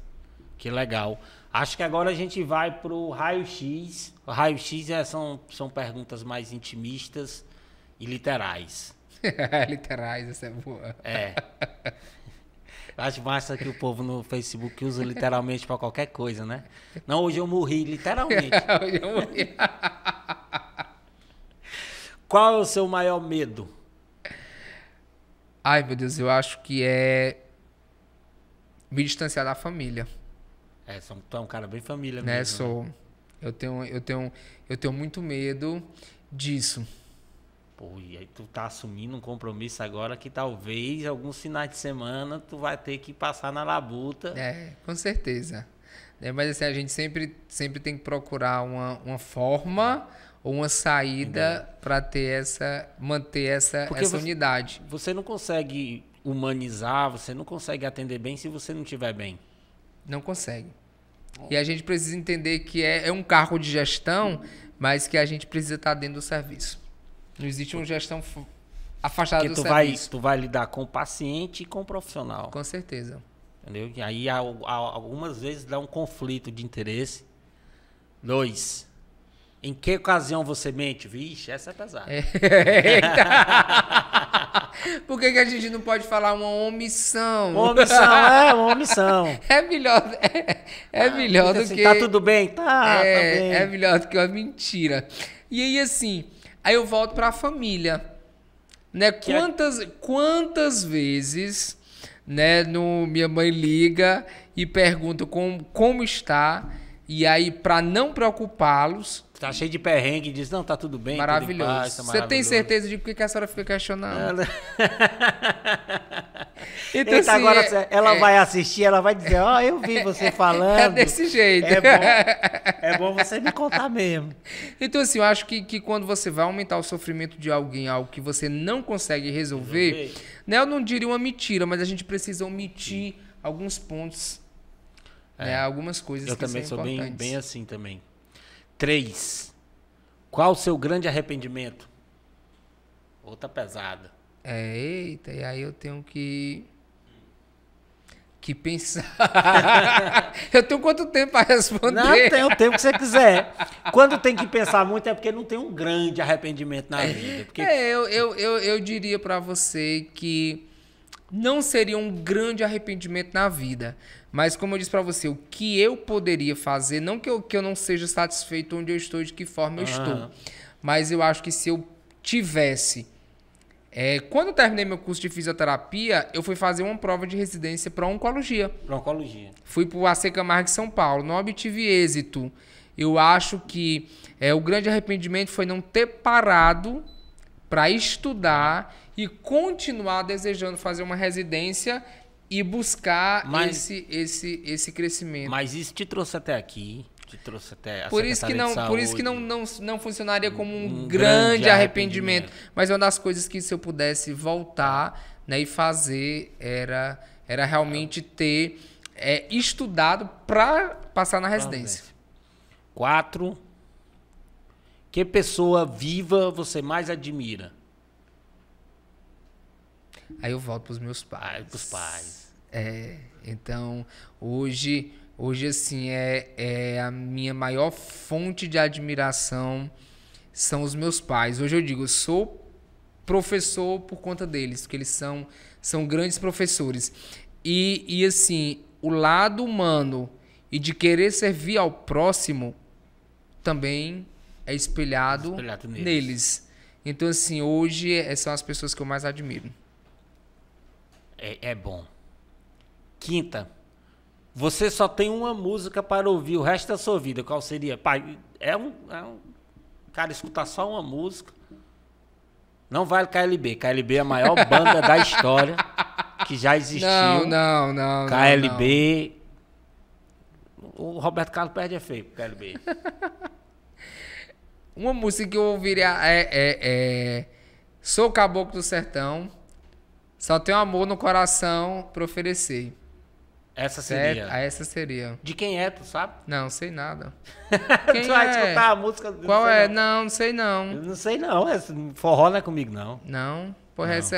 Que legal. Acho que agora a gente vai pro raio-x. O raio-x são perguntas mais intimistas e literais. Literais, essa é boa. Acho massa que o povo no Facebook usa literalmente para qualquer coisa, né? Não, hoje eu morri, literalmente. Hoje eu morri. Qual é o seu maior medo? Ai, meu Deus, eu acho que é me distanciar da família. Tu é um cara bem família Né? mesmo. Né? Eu tenho muito medo disso. Pô, e aí tu tá assumindo um compromisso agora que talvez alguns finais de semana tu vai ter que passar na labuta. Com certeza. Mas assim, a gente sempre tem que procurar uma forma ou uma saída para manter essa unidade. Você não consegue humanizar, você não consegue atender bem se você não estiver bem. Não consegue. E a gente precisa entender que é um cargo de gestão, mas que a gente precisa estar dentro do serviço. Não existe uma gestão afastada do serviço. Tu vai lidar com o paciente e com o profissional. Com certeza. Entendeu? E aí algumas vezes dá um conflito de interesse. 2. Em que ocasião você mente? Vixe, essa é pesada. Por que a gente não pode falar uma omissão? Uma omissão. É melhor, melhor do assim, que... Tá tudo bem? Tá bem. É melhor do que uma mentira. E aí, assim, eu volto pra família. Né? Quantas vezes, né, minha mãe liga e pergunta como está, e aí, pra não preocupá-los... Tá cheio de perrengue e diz, não, tá tudo bem. Maravilhoso. Paz, tá Você tem certeza de por que a senhora fica questionando? Então, Eita, assim, agora ela vai assistir, ela vai dizer, ó, eu vi você falando. É desse jeito. É bom você me contar mesmo. Então, assim, eu acho que quando você vai aumentar o sofrimento de alguém, algo que você não consegue resolver, né, eu não diria uma mentira, mas a gente precisa omitir alguns pontos, né, algumas coisas Eu que também são sou importantes. bem assim também. 3. Qual o seu grande arrependimento? Outra pesada. Eita, e aí eu tenho que pensar. Eu tenho quanto tempo para responder? Não, tem o tempo que você quiser. Quando tem que pensar muito é porque não tem um grande arrependimento na vida. Porque Eu diria para você que não seria um grande arrependimento na vida. Mas como eu disse para você, o que eu poderia fazer, não que eu não seja satisfeito onde eu estou, de que forma eu estou. Mas eu acho que se eu tivesse... quando eu terminei meu curso de fisioterapia, eu fui fazer uma prova de residência para oncologia. Pra oncologia. Fui para o AC Camargo em São Paulo, não obtive êxito. Eu acho que o grande arrependimento foi não ter parado para estudar e continuar desejando fazer uma residência e buscar esse crescimento. Mas isso te trouxe até aqui, te trouxe até a Por isso que Secretaria de não funcionaria como um grande grande arrependimento. Mas uma das coisas que se eu pudesse voltar, né, e fazer era realmente ter estudado para passar na residência. 4. Que pessoa viva você mais admira? Aí eu volto para os meus pais. Pros pais. Então, hoje assim, a minha maior fonte de admiração são os meus pais. Hoje eu digo, eu sou professor por conta deles, porque eles são grandes professores. E assim, o lado humano e de querer servir ao próximo também é espelhado neles. Então, assim, hoje são as pessoas que eu mais admiro. É bom. 5. Você só tem uma música para ouvir o resto da sua vida. Qual seria? Pai, cara, escutar só uma música. Não vale KLB. KLB é a maior banda da história que já existiu. Não. KLB. O Roberto Carlos perde é feio pro KLB. Uma música que eu ouviria Sou Caboclo do Sertão, só tenho amor no coração pra oferecer. Essa seria. Essa seria. De quem é, tu sabe? Não, sei nada. Tu vai escutar a música? Qual é? Não sei não. Eu não sei não. Forró não é comigo, não. Não. Porra, essa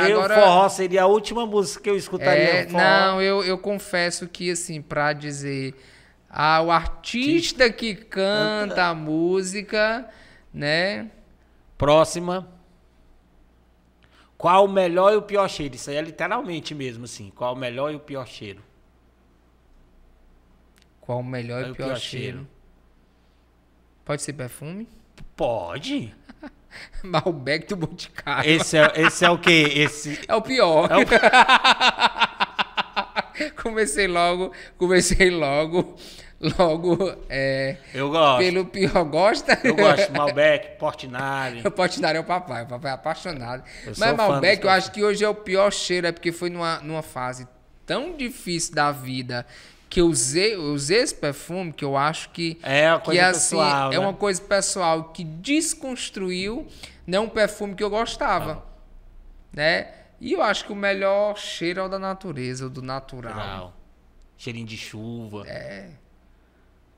Eu, agora... forró seria a última música que eu escutaria. Forró. Não, eu confesso que, assim, pra dizer... o artista que canta a música, né? Próxima. Qual o melhor e o pior cheiro? Isso aí é literalmente mesmo, assim. Qual o melhor e o pior cheiro? Qual o melhor e o pior cheiro? Pode ser perfume? Pode. Malbec do Boticário. Esse é o quê? Esse... É o pior. É o... Comecei logo, eu gosto. Pelo pior. Gosta? Eu gosto. Malbec, Portinari. O Portinari é o papai é apaixonado. Mas Malbec, eu acho que hoje é o pior cheiro, é porque foi numa fase tão difícil da vida que eu usei esse perfume, que eu acho que é uma coisa pessoal, assim, é uma coisa pessoal que desconstruiu, né, um perfume que eu gostava, né? E eu acho que o melhor cheiro é o da natureza, o do natural. Cheirinho de chuva.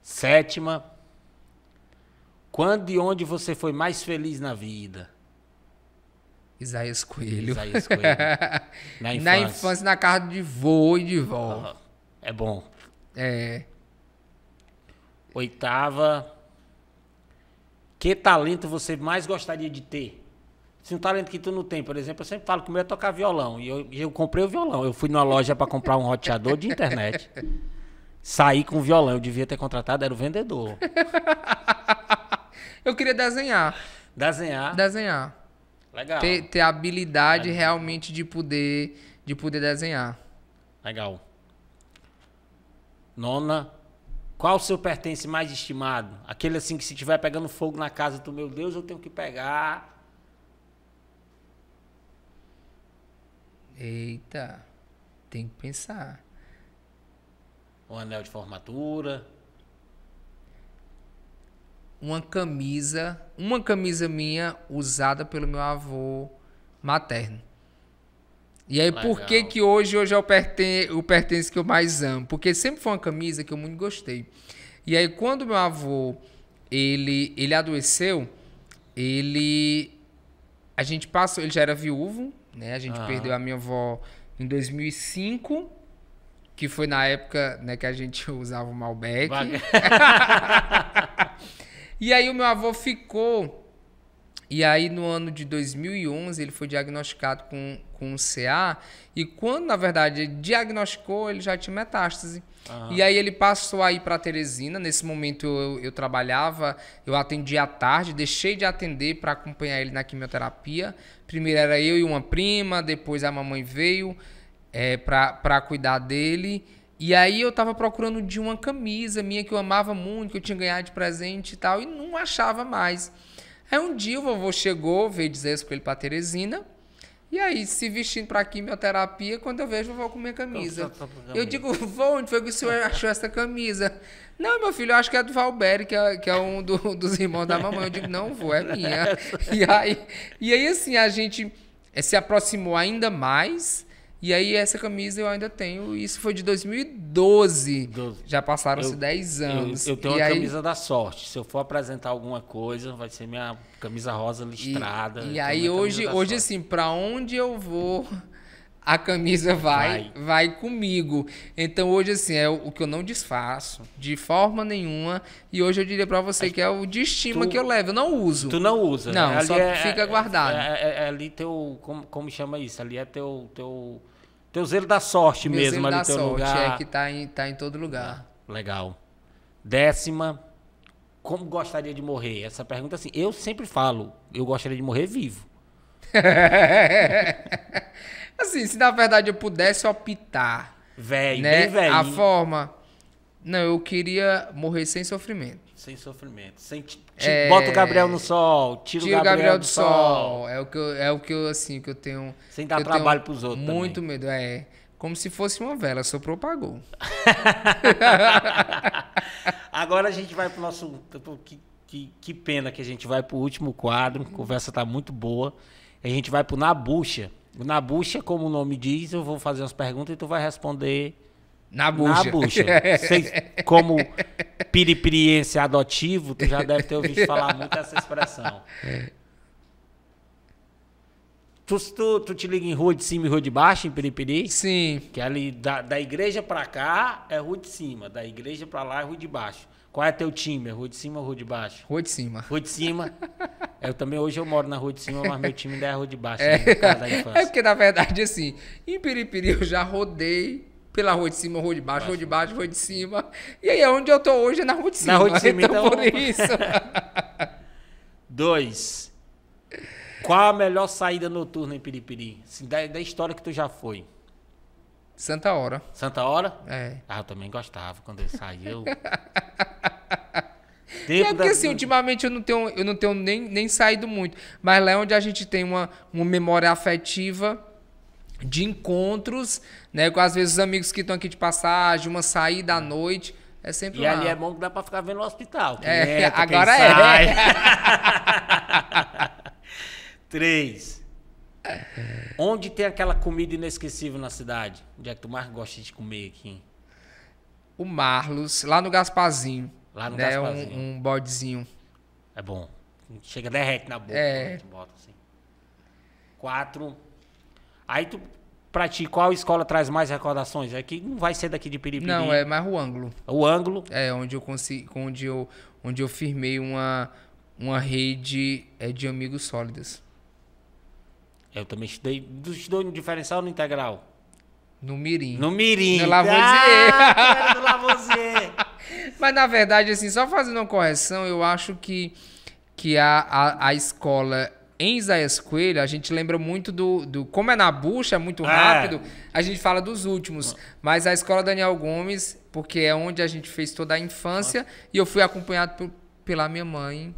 7. Quando e onde você foi mais feliz na vida? Isaías Coelho. Na infância, na casa de vô e de vó. É bom. 8. Que talento você mais gostaria de ter? Se um talento que tu não tem, por exemplo, eu sempre falo que o meu é tocar violão. E eu comprei o violão. Eu fui numa loja para comprar um roteador de internet. Saí com o violão. Eu devia ter contratado, era o vendedor. Eu queria desenhar. Desenhar. Legal. Ter a habilidade realmente de poder desenhar. Legal. 9. Qual o seu pertence mais estimado? Aquele assim que se tiver pegando fogo na casa, tu, meu Deus, eu tenho que pegar. Eita, tem que pensar. Um anel de formatura. Uma camisa minha usada pelo meu avô materno. E aí, por que Legal. que hoje é o pertence que eu mais amo? Porque sempre foi uma camisa que eu muito gostei. E aí, quando meu avô, ele adoeceu, a gente passou, ele já era viúvo, né? A gente perdeu a minha avó em 2005, que foi na época, né, que a gente usava o Malbec. E aí o meu avô ficou. E aí no ano de 2011 ele foi diagnosticado com CA. E quando, na verdade, ele diagnosticou, ele já tinha metástase. E aí ele passou a ir para Teresina. Nesse momento eu trabalhava, eu atendia à tarde, deixei de atender para acompanhar ele na quimioterapia. Primeiro era eu e uma prima, depois a mamãe veio para cuidar dele. E aí eu tava procurando de uma camisa minha que eu amava muito, que eu tinha ganhado de presente e tal, e não achava mais. Aí um dia o vovô chegou, veio dizer isso com ele pra Teresina, e aí se vestindo pra quimioterapia, quando eu vejo o vovô com minha camisa. Eu digo, vovô, onde foi que o senhor achou essa camisa? Não, meu filho, eu acho que é do Valberi, que é um dos irmãos da mamãe. Eu digo, não, vô, é minha. E aí assim, a gente se aproximou ainda mais. E aí essa camisa eu ainda tenho, isso foi de 2012, já passaram-se 10 anos. Eu tenho uma camisa da sorte, se eu for apresentar alguma coisa, vai ser minha camisa rosa listrada. E aí hoje assim, pra onde eu vou, a camisa vai comigo. Então hoje assim, é o que eu não desfaço, de forma nenhuma, e hoje eu diria pra você que é o de estima que eu levo, eu não uso. Tu não usa? Não, né? só fica guardado. É ali teu, como chama isso? Ali é teu zelo da sorte Meu mesmo, zelo ali da teu sorte, lugar. é que tá em todo lugar. Legal. 10ª, como gostaria de morrer? Essa pergunta, assim, eu sempre falo, eu gostaria de morrer vivo. Assim, se na verdade eu pudesse optar, Velho, né, bem velho. a forma... Não, eu queria morrer sem sofrimento. Sem sofrimento. Bota o Gabriel no sol, tira o Gabriel do sol. É o que eu assim, que eu tenho... Sem dar trabalho pros outros muito também. medo, como se fosse uma vela, soprou, apagou. Agora a gente vai pro nosso... Que pena que a gente vai pro último quadro, a conversa tá muito boa. A gente vai pro Na Bucha. O Na Bucha, como o nome diz, eu vou fazer umas perguntas e tu vai responder... Na bucha. Na bucha. Como piripiriense adotivo, tu já deve ter ouvido falar muito essa expressão. Tu te liga em rua de cima e rua de baixo, em Piripiri? Sim. Que ali da igreja pra cá é rua de cima, da igreja pra lá é rua de baixo. Qual é teu time? É rua de cima ou rua de baixo? Rua de cima. Rua de cima. Hoje eu moro na rua de cima, mas meu time ainda é rua de baixo, né, por causa da infância. É porque, na verdade, assim, em Piripiri eu já rodei pela rua de cima, rua de baixo, rua de baixo, rua de cima. E aí, onde eu tô hoje é na rua de cima. Na rua de cima, então por isso. 2. Qual a melhor saída noturna em Piripiri? Assim, da história que tu já foi. Santa Hora. Santa Hora? É. Ah, eu também gostava quando ele saiu. E é porque, assim, ultimamente eu não tenho nem saído muito. Mas lá é onde a gente tem uma memória afetiva de encontros, né? Com às vezes os amigos que estão aqui de passagem, uma saída à noite. É sempre E lá. ali é bom que dá pra ficar vendo no hospital. Agora é. 3. Onde tem aquela comida inesquecível na cidade? Onde é que tu mais gosta de comer aqui? O Marlos, lá no Gasparzinho. Lá no né? Gasparzinho. Um bodezinho. É bom. Chega, derrete na boca. É. Tu bota assim. 4. Aí pra ti, qual escola traz mais recordações? É que não vai ser daqui de Piripiri. Não, é mais o Ângulo. O Ângulo. É, onde eu firmei uma rede de amigos sólidas. Eu também estudei. Tu estudou no diferencial ou no integral? No Mirim. No Mirim. No Lavoisier. Ah, no Lavoisier. Mas, na verdade, assim, só fazendo uma correção, eu acho que a escola em Isaías Coelho, a gente lembra muito do como é na bucha, é muito rápido, a gente fala dos últimos. Mas a escola Daniel Gomes, porque é onde a gente fez toda a infância, e eu fui acompanhado pela minha mãe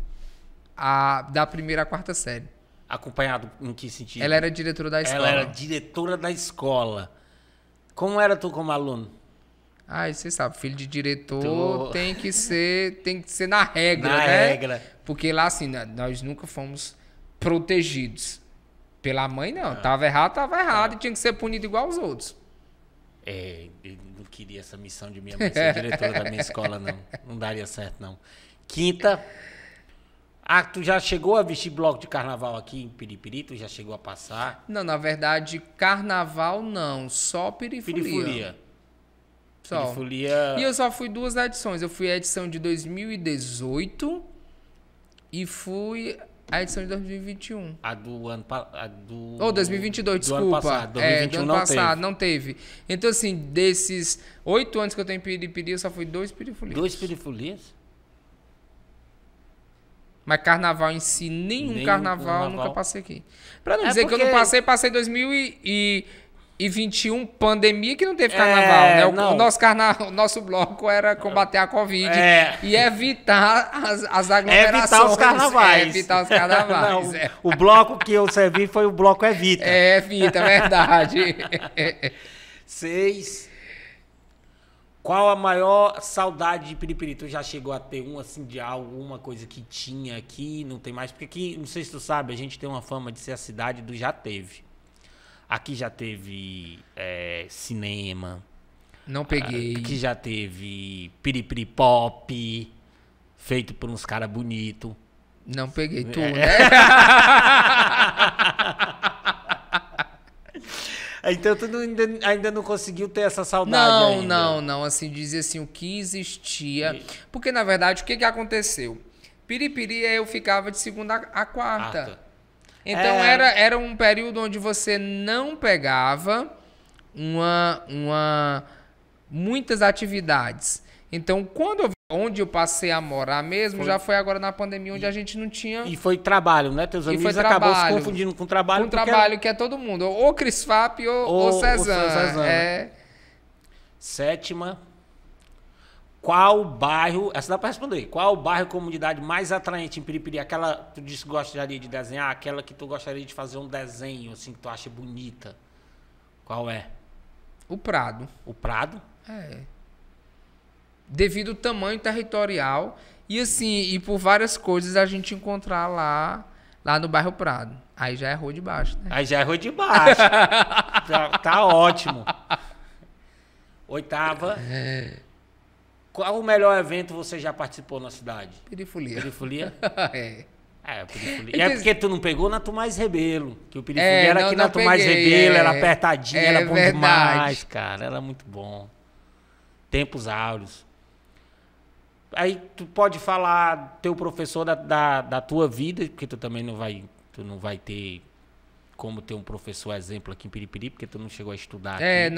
da primeira à quarta série. Acompanhado em que sentido? Ela era diretora da escola. Ela era diretora da escola. Como era tu como aluno? Ah, você sabe, filho de diretor Tu- tem que ser na regra, Na né? regra. Porque lá, assim, nós nunca fomos protegidos. Pela mãe, Ah. não. Tava errado e tinha que ser punido igual aos outros. Eu não queria essa missão de minha mãe ser diretora da minha escola, não. Não daria certo, não. Quinta. Ah, tu já chegou a vestir bloco de carnaval aqui em Piripiri? Tu já chegou a passar? Não, na verdade, carnaval não. Só perifolia. Perifolia. Só. Perifolia. E eu só fui 2 edições. Eu fui a edição de 2018 e fui a edição de 2021. A do ano passado. Ou 2022, do desculpa. Ano passado. 2021 do ano não passado, teve. não teve. Então, assim, desses 8 anos que eu tenho em Piripiri, eu só fui 2 perifolias. 2 perifolias? Mas carnaval em si, nenhum carnaval nunca passei aqui. Pra não dizer que eu não passei 2021, pandemia, que não teve carnaval, né? não. O nosso bloco era combater a Covid e evitar as aglomerações. Evitar os carnavais. Evitar os carnavais. Não, o bloco que eu servi foi o bloco Evita. Evita, é verdade. 6. Qual a maior saudade de Piripiri? Tu já chegou a ter assim, de alguma coisa que tinha aqui, não tem mais? Porque aqui, não sei se tu sabe, a gente tem uma fama de ser a cidade do já teve. Aqui já teve cinema. Não peguei. Aqui já teve Piripiri Pop, feito por uns caras bonitos. Não peguei tu, né? Então tu ainda não conseguiu ter essa saudade ainda. Não. Assim, dizer assim, o que existia. Porque, na verdade, o que aconteceu? Piripiri, eu ficava de segunda a quarta. Então, era um período onde você não pegava muitas atividades. Então, onde eu passei a morar mesmo, já foi agora na pandemia, onde a gente não tinha... E foi trabalho, né? Teus amigos acabou se confundindo com trabalho. Com trabalho, que é todo mundo. Ou Cris Fap ou Cezanne. 7ª. Qual bairro... Essa dá pra responder. Qual o bairro, comunidade mais atraente em Piripiri? Aquela tu disse que gostaria de desenhar, aquela que tu gostaria de fazer um desenho, assim, que tu acha bonita. Qual é? O Prado. O Prado? Devido ao tamanho territorial e assim, e por várias coisas a gente encontrar lá no bairro Prado. Aí já é rua de baixo, né? Aí já é rua de baixo. tá ótimo. 8ª. Qual o melhor evento você já participou na cidade? Perifolia. Perifolia? Perifolia. E É porque tu não pegou na Tomás Rebelo. Que o Perifolia era aqui na Tomás peguei, Rebelo, era apertadinho, era bom verdade. demais, cara. Era muito bom. Tempos áureos. Aí tu pode falar teu professor da tua vida, porque tu também não vai ter como ter um professor exemplo aqui em Piripiri, porque tu não chegou a estudar aqui.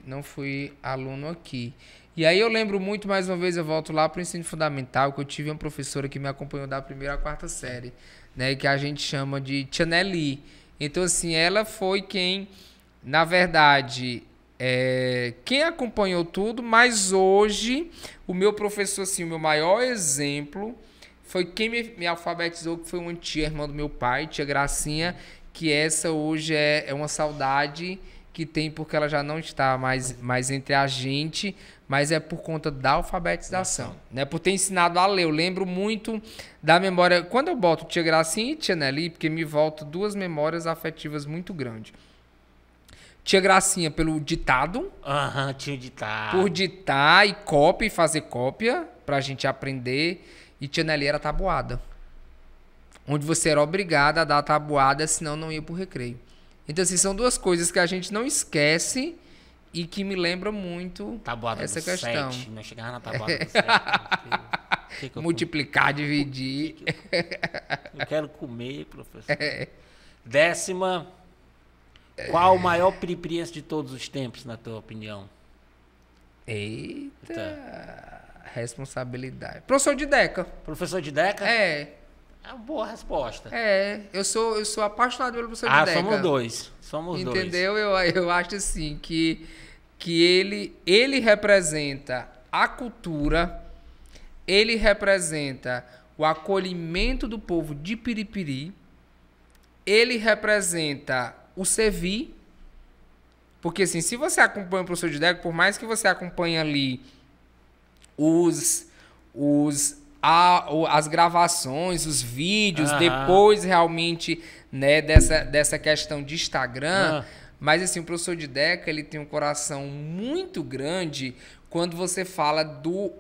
Não fui aluno aqui. E aí eu lembro muito, mais uma vez, eu volto lá para o ensino fundamental, que eu tive uma professora que me acompanhou da 1ª à 4ª série, né, que a gente chama de Tia Nelly. Então, assim, ela foi quem, na verdade... quem acompanhou tudo, mas hoje o meu professor, assim, o meu maior exemplo foi quem me alfabetizou, que foi uma tia, irmã do meu pai, tia Gracinha, que essa hoje é uma saudade que tem porque ela já não está mais entre a gente, mas é por conta da alfabetização, né? Por ter ensinado a ler. Eu lembro muito da memória, quando eu boto tia Gracinha e tia Nelly, porque me voltam 2 memórias afetivas muito grandes. Tia Gracinha pelo ditado. Tinha ditado. Por ditar e cópia e fazer cópia pra gente aprender. E tia Nelly era tabuada. Onde você era obrigado a dar a tabuada, senão não ia pro recreio. Então, assim, são 2 coisas que a gente não esquece e que me lembram muito Tabuada essa do questão. 7. Não chegava na tabuada do 7. Multiplicar, dividir. Eu quero comer, professor. 10ª. Qual o maior piripiriense de todos os tempos, na tua opinião? Eita. Responsabilidade. Professor de Deca. Professor de Deca? É uma boa resposta. Eu sou apaixonado pelo professor de Deca. Somos dois. Somos dois. Entendeu? Eu acho assim que ele representa a cultura, ele representa o acolhimento do povo de Piripiri, ele representa o servir, porque assim, se você acompanha o professor Dideco, por mais que você acompanhe ali as gravações, os vídeos, depois realmente, né, dessa questão de Instagram, mas assim, o professor Dideco, ele tem um coração muito grande quando você fala do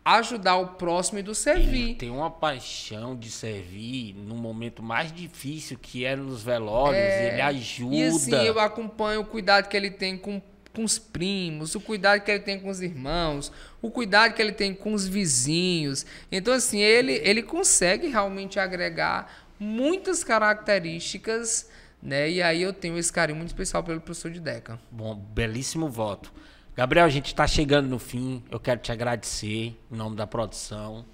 ajudar o próximo e do servir. Ele tem uma paixão de servir no momento mais difícil, que é nos velórios, ele ajuda. E assim, eu acompanho o cuidado que ele tem com os primos, o cuidado que ele tem com os irmãos, o cuidado que ele tem com os vizinhos. Então, assim, ele consegue realmente agregar muitas características, né? E aí eu tenho esse carinho muito especial pelo professor Dideco. Bom, belíssimo voto. Gabriel, a gente está chegando no fim. Eu quero te agradecer em nome da produção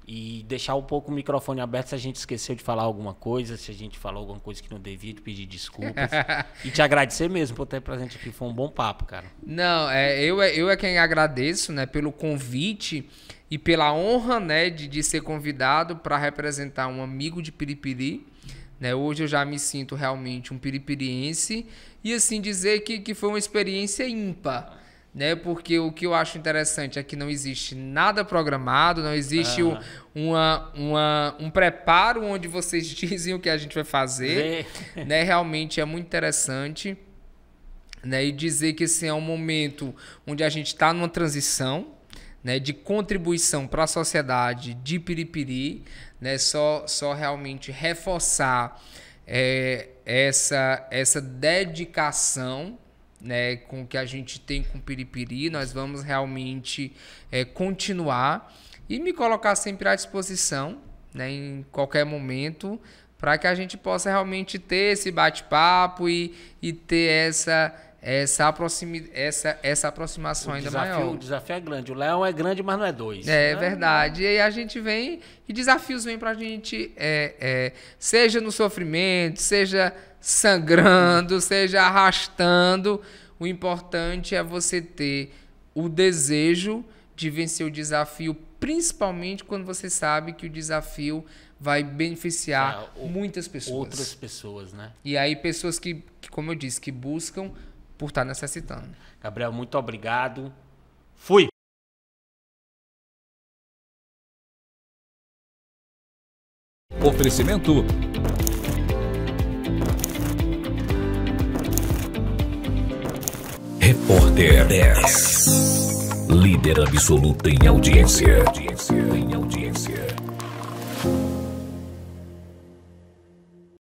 e deixar um pouco o microfone aberto se a gente esqueceu de falar alguma coisa, se a gente falou alguma coisa que não devia, te pedir desculpas. E te agradecer mesmo por ter presente aqui. Foi um bom papo, cara. Não, eu é quem agradeço, né, pelo convite e pela honra, né, de ser convidado para representar um amigo de Piripiri. Né? Hoje eu já me sinto realmente um piripiriense e assim dizer que foi uma experiência ímpar, né? Porque o que eu acho interessante é que não existe nada programado, não existe um preparo onde vocês dizem o que a gente vai fazer, né? Realmente é muito interessante, né? E dizer que esse é um momento onde a gente está numa transição, né, de contribuição para a sociedade de Piripiri, né, só realmente reforçar essa dedicação, né, com que a gente tem com Piripiri. Nós vamos realmente continuar e me colocar sempre à disposição, né, em qualquer momento, para que a gente possa realmente ter esse bate-papo e ter essa aproximação ainda maior. O desafio é grande. O leão é grande, mas não é dois. É verdade. E aí a gente vem e desafios vêm pra gente, seja no sofrimento, seja sangrando, seja arrastando. O importante é você ter o desejo de vencer o desafio, principalmente quando você sabe que o desafio vai beneficiar muitas pessoas. Outras pessoas, né? E aí pessoas que, como eu disse, que buscam por estar necessitando. Gabriel, muito obrigado. Fui! Oferecimento Repórter 10. Líder absoluto em audiência.